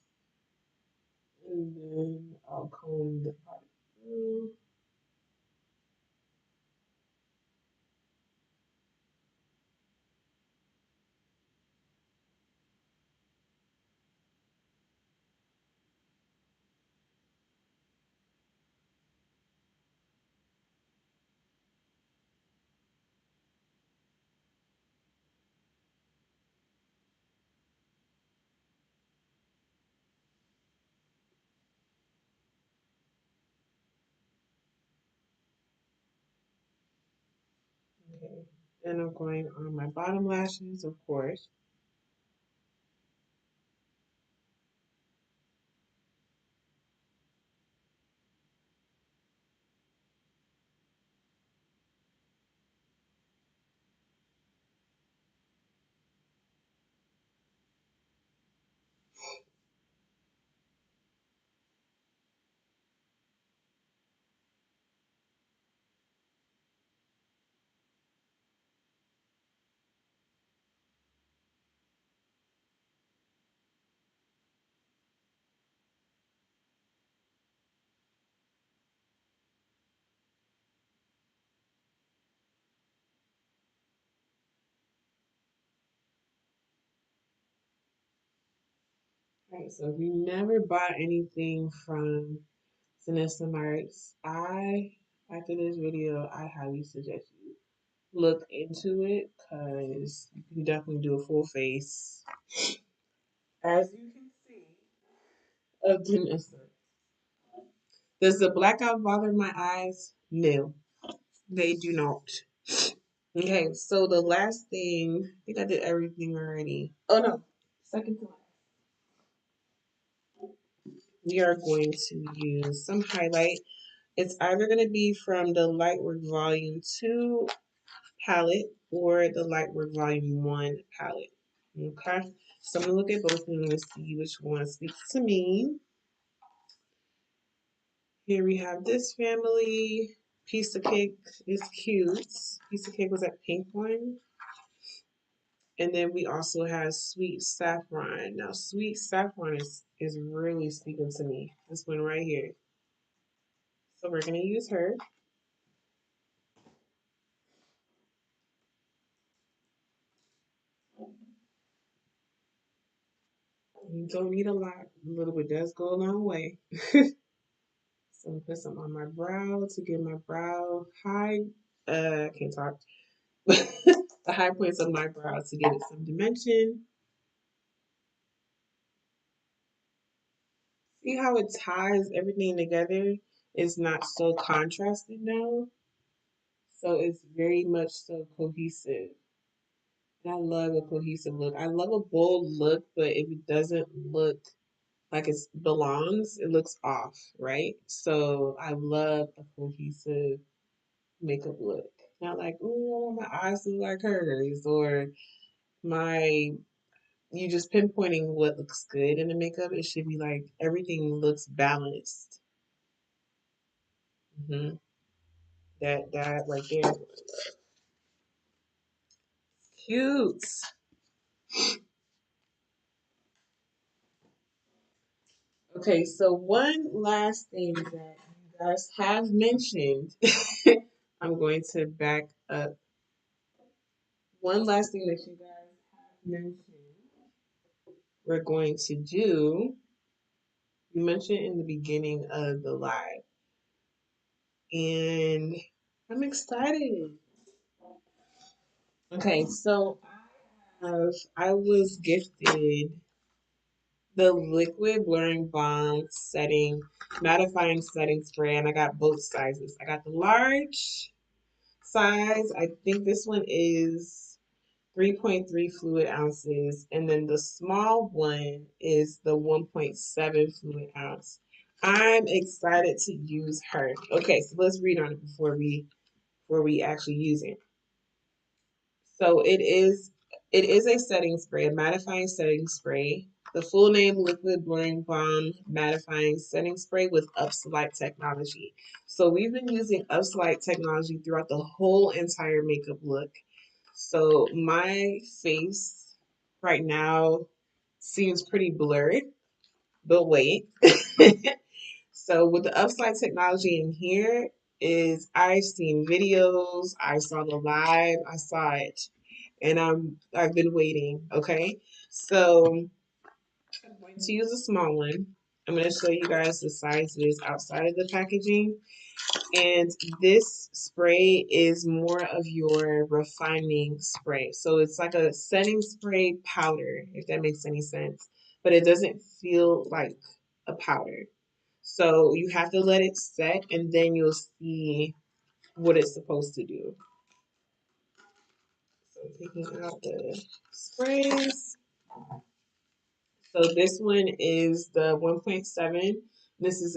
Speaker 1: And then I'll comb the product through. Okay. Then I'm going on my bottom lashes, of course. Right, so if you never bought anything from Danessa Myricks, after this video, I highly suggest you look into it because you can definitely do a full face. As you can see, of Danessa. Does the blackout bother my eyes? No, they do not. Okay, so the last thing, I think I did everything already. Oh no, second to last. We are going to use some highlight. It's either going to be from the Lightwork Volume 2 palette or the Lightwork Volume 1 palette. Okay, so I'm going to look at both of them and see which one speaks to me. Here we have this family. Piece of Cake is cute. Piece of Cake was that pink one. And then we also have Sweet Saffron. Now, Sweet Saffron is really speaking to me. This one right here. So we're going to use her. You don't need a lot. A little bit does go a long way. So put some on my brow to get my brow high. I can't talk. The high points of my brow to give it some dimension. See how it ties everything together? It's not so contrasted now. So it's very much so cohesive. And I love a cohesive look. I love a bold look, but if it doesn't look like it belongs, it looks off, right? So I love a cohesive makeup look. Not like, oh, I want my eyes to look like hers, or my you just pinpointing what looks good in the makeup. It should be like everything looks balanced. hmm that right there, cute. Okay, so one last thing that you guys have mentioned, I'm going to back up. One last thing that you guys have mentioned, we're going to do. You mentioned in the beginning of the live, and I'm excited. Okay, so I was gifted the liquid blurring balm mattifying setting spray, and I got both sizes. I got the large size, I think this one is 3.3 fluid ounces, and then the small one is the 1.7 fluid ounce. I'm excited to use her. Okay, so let's read on it before we actually use it. So it is a setting spray, a mattifying setting spray. The full name: Liquid Blurring Balm Mattifying Setting Spray with Upslide Technology. So we've been using Upslide technology throughout the whole entire makeup look. So my face right now seems pretty blurred, but wait. So with the upside technology in here is I've seen videos, I saw the live, I saw it, and I've been waiting. Okay, so I'm going to use a small one. I'm going to show you guys the sizes outside of the packaging. And this spray is more of your refining spray. So it's like a setting spray powder, if that makes any sense. But it doesn't feel like a powder. So you have to let it set and then you'll see what it's supposed to do. So taking out the sprays. So this one is the 1.7. This is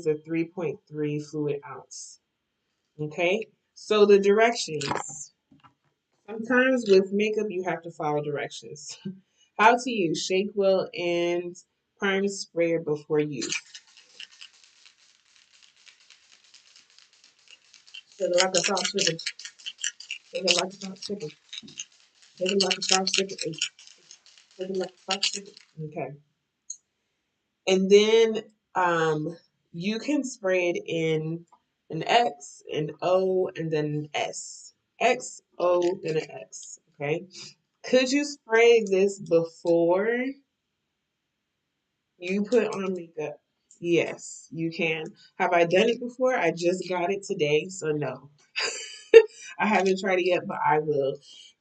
Speaker 1: the 3.3 fluid ounce. Okay. So the directions. Sometimes with makeup you have to follow directions. How to use: shake well and prime sprayer before use. Shake it like a soft chicken. Shake it like a soft chicken. Shake it like a soft chicken. Shake it like a soft chicken. Okay. And then you can spray it in an X, an O, and then an S. X, O, then an X. Okay. Could you spray this before you put on makeup? Yes, you can. Have I done it before? I just got it today, so no. I haven't tried it yet, but I will.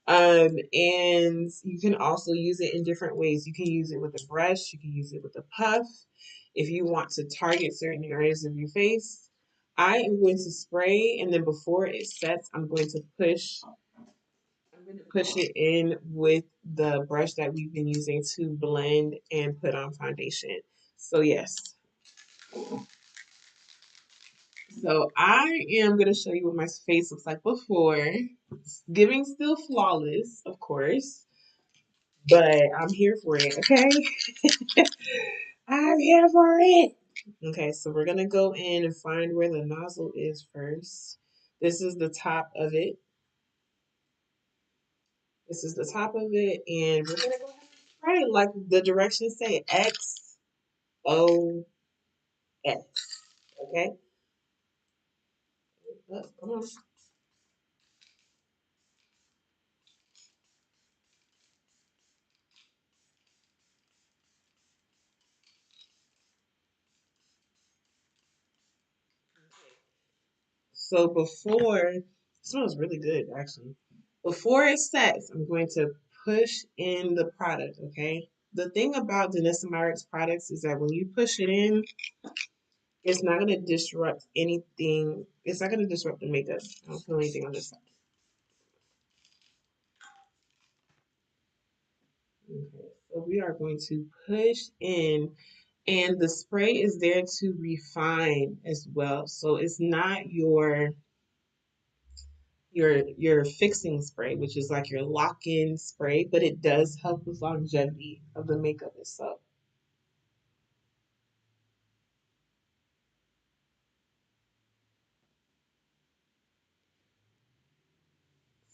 Speaker 1: And you can also use it in different ways. You can use it with a brush, you can use it with a puff. If you want to target certain areas of your face, I am going to spray, and then before it sets, I'm going to push it in with the brush that we've been using to blend and put on foundation. So yes. So I am going to show you what my face looks like before. It's giving still flawless, of course, but I'm here for it, okay? I'm here for it. Okay, so we're going to go in and find where the nozzle is first. This is the top of it. This is the top of it, and we're going to go ahead and try it like the directions say: X, O, S. Okay? Come on. So before, it smells really good actually. Before it sets, I'm going to push in the product, okay? The thing about Danessa Myricks products is that when you push it in, it's not going to disrupt anything. It's not going to disrupt the makeup. I don't feel anything on this side. Okay, so we are going to push in, and the spray is there to refine as well. So it's not your fixing spray, which is like your lock-in spray, but it does help with longevity of the makeup itself.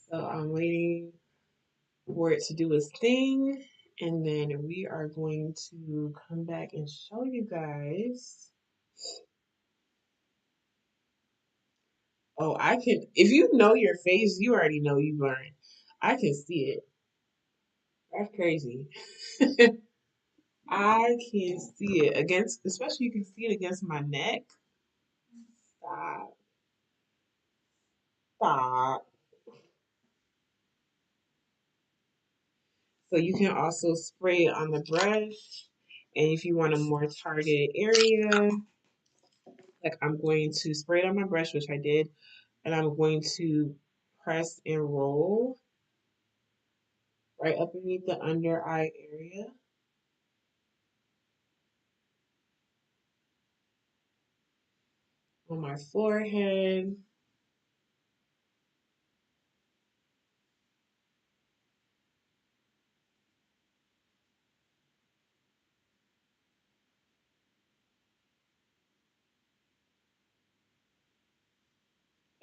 Speaker 1: So I'm waiting for it to do its thing, and then we are going to come back and show you guys. Oh, I can, if you know your face, you already know you learned. I can see it. That's crazy. I can see it against, especially you can see it against my neck. Stop. Stop. So you can also spray it on the brush. And if you want a more targeted area, like I'm going to spray it on my brush, which I did, and I'm going to press and roll right underneath the under eye area. On my forehead.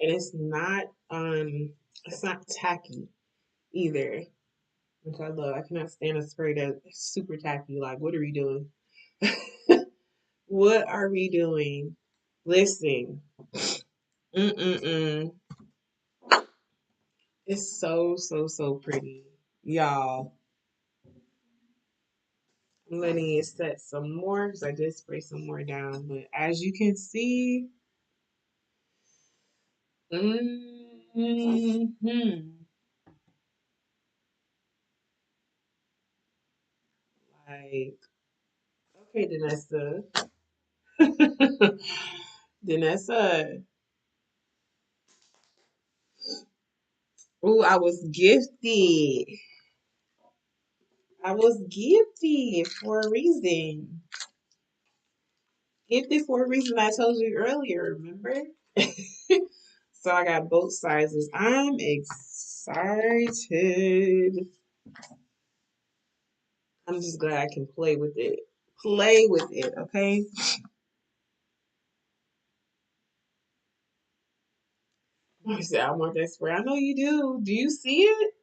Speaker 1: And it's not tacky either, which I love. I cannot stand a spray that's super tacky. Like, what are we doing? What are we doing? Listen. Mm-mm-mm. It's so, so, so pretty. Y'all, I'm letting it set some more because I did spray some more down. But as you can see, mm-hmm. Like, okay, Danessa. Danessa. Ooh, I was gifted. I was gifted for a reason. Gifted for a reason I told you earlier, remember? So I got both sizes. I'm excited. I'm just glad I can play with it. Play with it, okay? I said I want that spray. I know you do. Do you see it?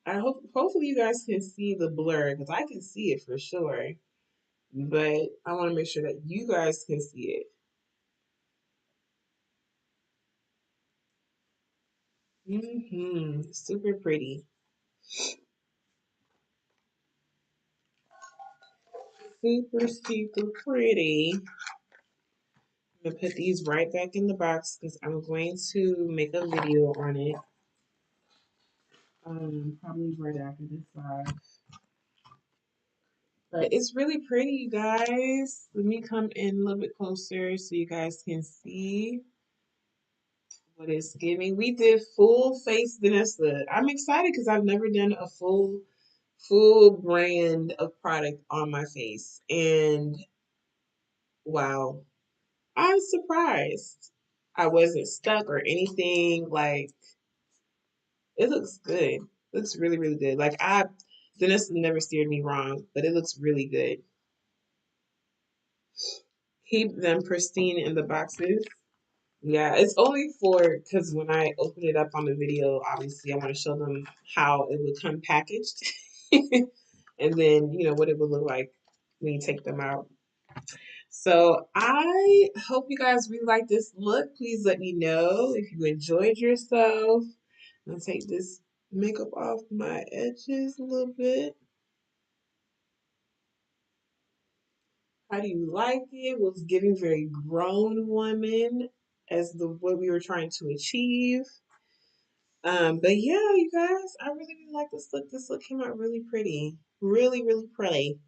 Speaker 1: Hopefully you guys can see the blur because I can see it for sure. But I want to make sure that you guys can see it. Super pretty. Super, super pretty. I'm gonna put these right back in the box because I'm going to make a video on it. Probably right after this live. But it's really pretty, you guys. Let me come in a little bit closer so you guys can see what it's giving. We did full face Danessa. I'm excited because I've never done a full brand of product on my face. And wow, I'm surprised. I wasn't stuck or anything. Like, it looks good. It looks really, really good. Danessa never steered me wrong, but it looks really good. Keep them pristine in the boxes. Yeah, it's only for because when I open it up on the video, obviously I want to show them how it would come packaged, and then what it would look like when you take them out. So I hope you guys really like this look. Please let me know if you enjoyed yourself. I'm gonna take this makeup off my edges a little bit. How do you like it? Was giving very grown woman as the what we were trying to achieve. But yeah, you guys, I really, really like this look. This look came out really pretty. Really, really pretty.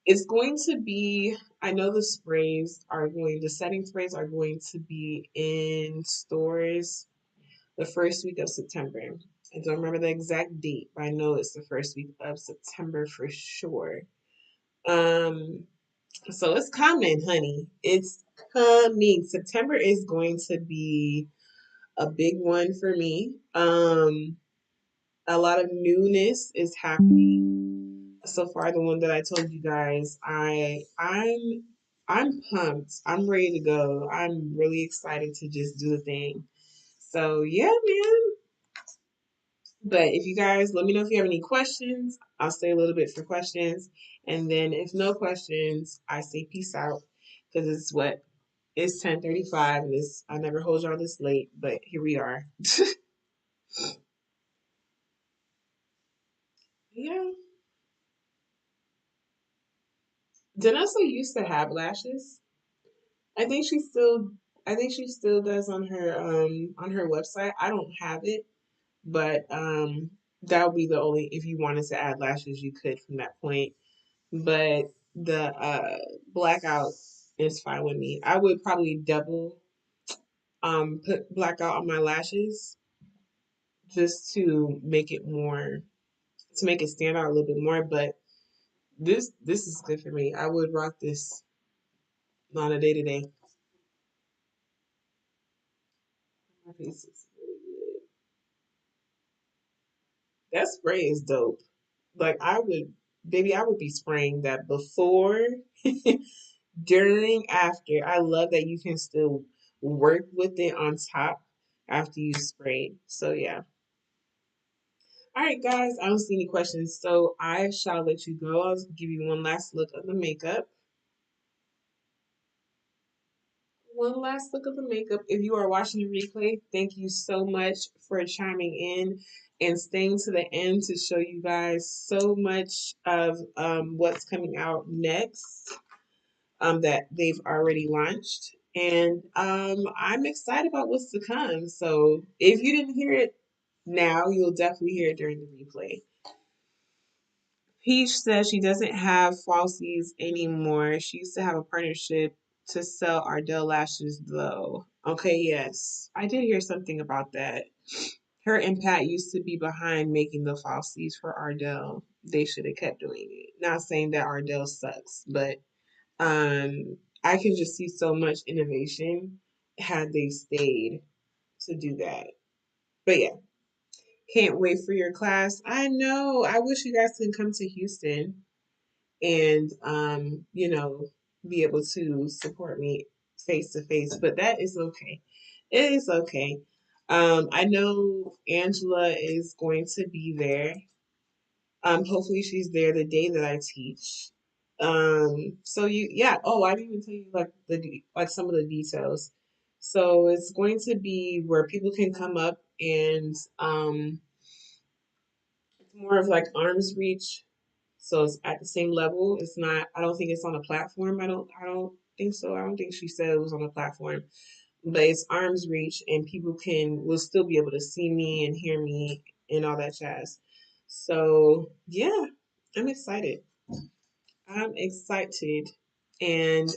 Speaker 1: It's going to be, I know the setting sprays are going to be in stores the first week of September. I don't remember the exact date, but I know it's the first week of September for sure. Um, so it's coming, honey. It's coming. September is going to be a big one for me. A lot of newness is happening. So far, the one that I told you guys, I'm pumped. I'm ready to go. I'm really excited to just do the thing. So yeah, man. But if you guys let me know if you have any questions, I'll stay a little bit for questions. And then if no questions, I say peace out. Because it's 10:35 and I never hold y'all this late, but here we are. Yeah. Danessa used to have lashes. I think she still I think she still does on her website. I don't have it, but that would be the only if you wanted to add lashes you could from that point. But the blackout is fine with me. I would probably double. put black out on my lashes just to make it more, to make it stand out a little bit more. But this is good for me. I would rock this on a day to day. My face is really good. That spray is dope. Like I would, baby, I would be spraying that before, during, after. I love that you can still work with it on top after you spray. So yeah. All right, guys, I don't see any questions, so I shall let you go. I'll give you one last look of the makeup. One last look of the makeup. If you are watching the replay, thank you so much for chiming in and staying to the end to show you guys so much of what's coming out next, that they've already launched. And I'm excited about what's to come. So if you didn't hear it now, you'll definitely hear it during the replay. Peach says she doesn't have falsies anymore. She used to have a partnership to sell Ardell lashes though. Okay, yes. I did hear something about that. Her and Pat used to be behind making the falsies for Ardell. They should have kept doing it. Not saying that Ardell sucks, but I can just see so much innovation had they stayed to do that. But yeah, can't wait for your class. I know. I wish you guys could come to Houston and be able to support me face to face, but that is okay. It is okay. I know Angela is going to be there. Hopefully she's there the day that I teach. So yeah, oh, I didn't even tell you like like some of the details. So it's going to be where people can come up and it's more of like arm's reach, so it's at the same level. It's not. I don't think it's on a platform. I don't think so. I don't think she said it was on a platform. But it's arm's reach, and people will still be able to see me and hear me and all that jazz. So yeah, I'm excited. I'm excited, and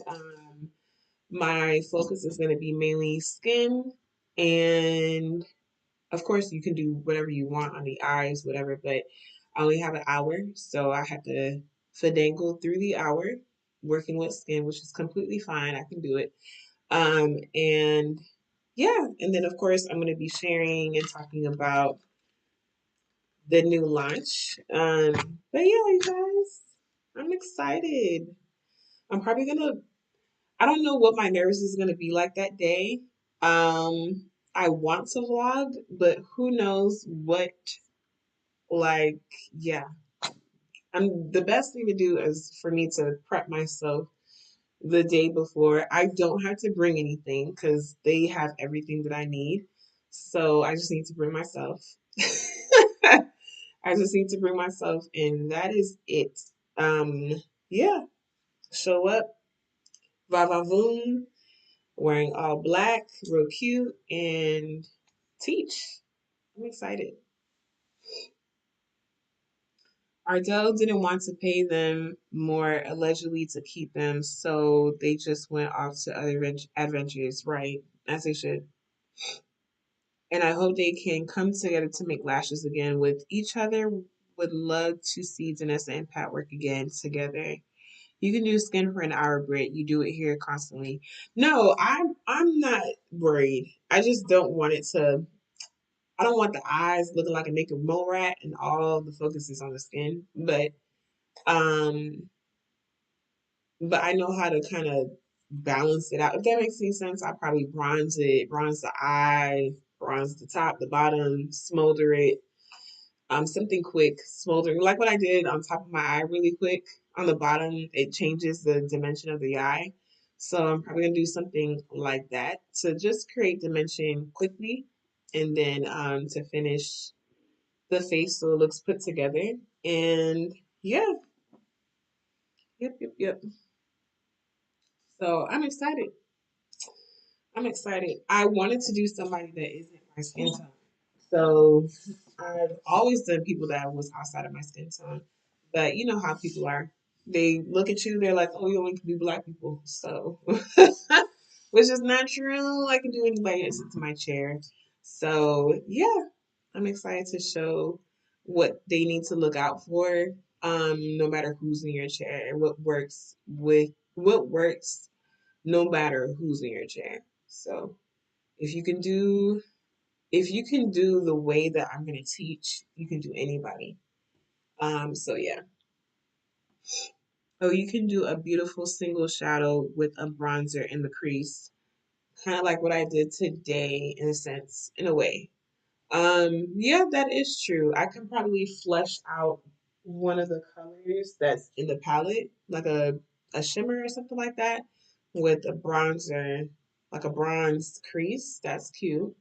Speaker 1: my focus is going to be mainly skin, and of course you can do whatever you want on the eyes, whatever. But I only have an hour, so I have to finagle through the hour working with skin, which is completely fine. I can do it. And yeah, and then of course I'm going to be sharing and talking about the new launch. But yeah, you guys, I'm excited. I'm probably gonna. I don't know what my nerves is gonna be like that day. I want to vlog, but who knows what, like, yeah. The best thing to do is for me to prep myself the day before. I don't have to bring anything because they have everything that I need. So I just need to bring myself. I just need to bring myself, and that is it. Yeah, show up, va va voom, wearing all black, real cute, and teach. I'm excited. Ardell didn't want to pay them more, allegedly, to keep them, so they just went off to other adventures, right? As they should. And I hope they can come together to make lashes again with each other. Would love to see Danessa and Pat work again together. You can do skin for an hour, Britt. You do it here constantly. No, I'm not worried. I just don't want it to. I don't want the eyes looking like a naked mole rat, and all the focus is on the skin. Um, but I know how to kind of balance it out. If that makes any sense, I probably bronze it, bronze the eye, bronze the top, the bottom, smolder it. Something quick, smoldering, like what I did on top of my eye, really quick. On the bottom, it changes the dimension of the eye. So I'm probably gonna do something like that to just create dimension quickly, and then to finish the face so it looks put together. And yeah, yep. So I'm excited. I'm excited. I wanted to do somebody that isn't my skin tone. So I've always done people that was outside of my skin tone. But you know how people are. They look at you, they're like, oh, you only can do black people. So which is not true. I can do anybody that sits in my chair. So yeah, I'm excited to show what they need to look out for. No matter who's in your chair, and what works, no matter who's in your chair. So if you can do if you can do the way that I'm gonna teach, you can do anybody. So yeah. Oh, you can do a beautiful single shadow with a bronzer in the crease, kind of like what I did today, in a sense, in a way. Yeah, that is true. I can probably flesh out one of the colors that's in the palette, like a shimmer or something like that, with a bronzer, like a bronze crease. That's cute.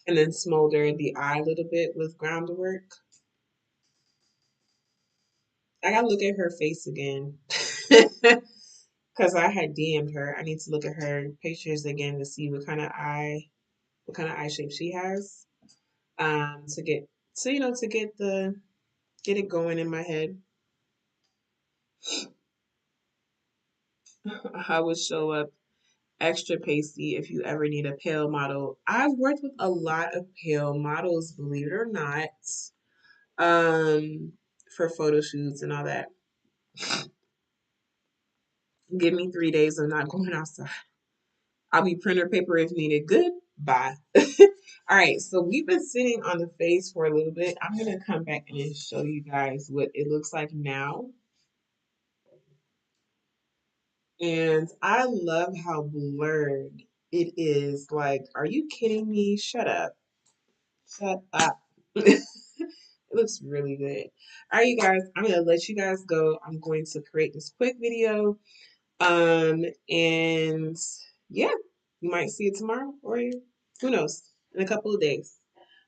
Speaker 1: And then smolder the eye a little bit with groundwork. I gotta look at her face again. Because I had DM'd her. I need to look at her pictures again to see what kind of eye shape she has. To get to get it going in my head. I would show up extra pasty if you ever need a pale model. I've worked with a lot of pale models, believe it or not, um, for photo shoots and all that. Give me 3 days of not going outside. I'll be printer paper if needed. Goodbye. All right, so we've been sitting on the face for a little bit. I'm gonna come back and show you guys what it looks like now. And I love how blurred it is. Like, are you kidding me? Shut up. Shut up. It looks really good. All right, you guys, I'm gonna let you guys go. I'm going to create this quick video. And yeah, you might see it tomorrow or who knows, in a couple of days.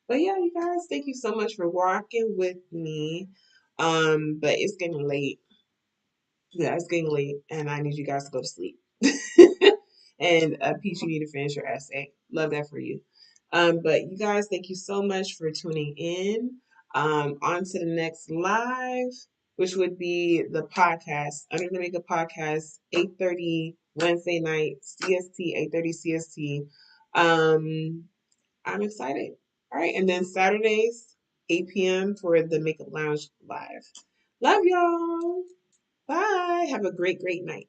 Speaker 1: But yeah, you guys, thank you so much for walking with me. But it's getting late. Yeah, it's getting late, and I need you guys to go to sleep. And Peach, you need to finish your essay. Love that for you. But you guys, thank you so much for tuning in. On to the next live, which would be the podcast, Under the Makeup Podcast, 8:30 Wednesday night, CST, 8:30 CST. I'm excited. All right, and then Saturdays, 8 p.m. for the Makeup Lounge live. Love y'all. Bye. Have a great, great night.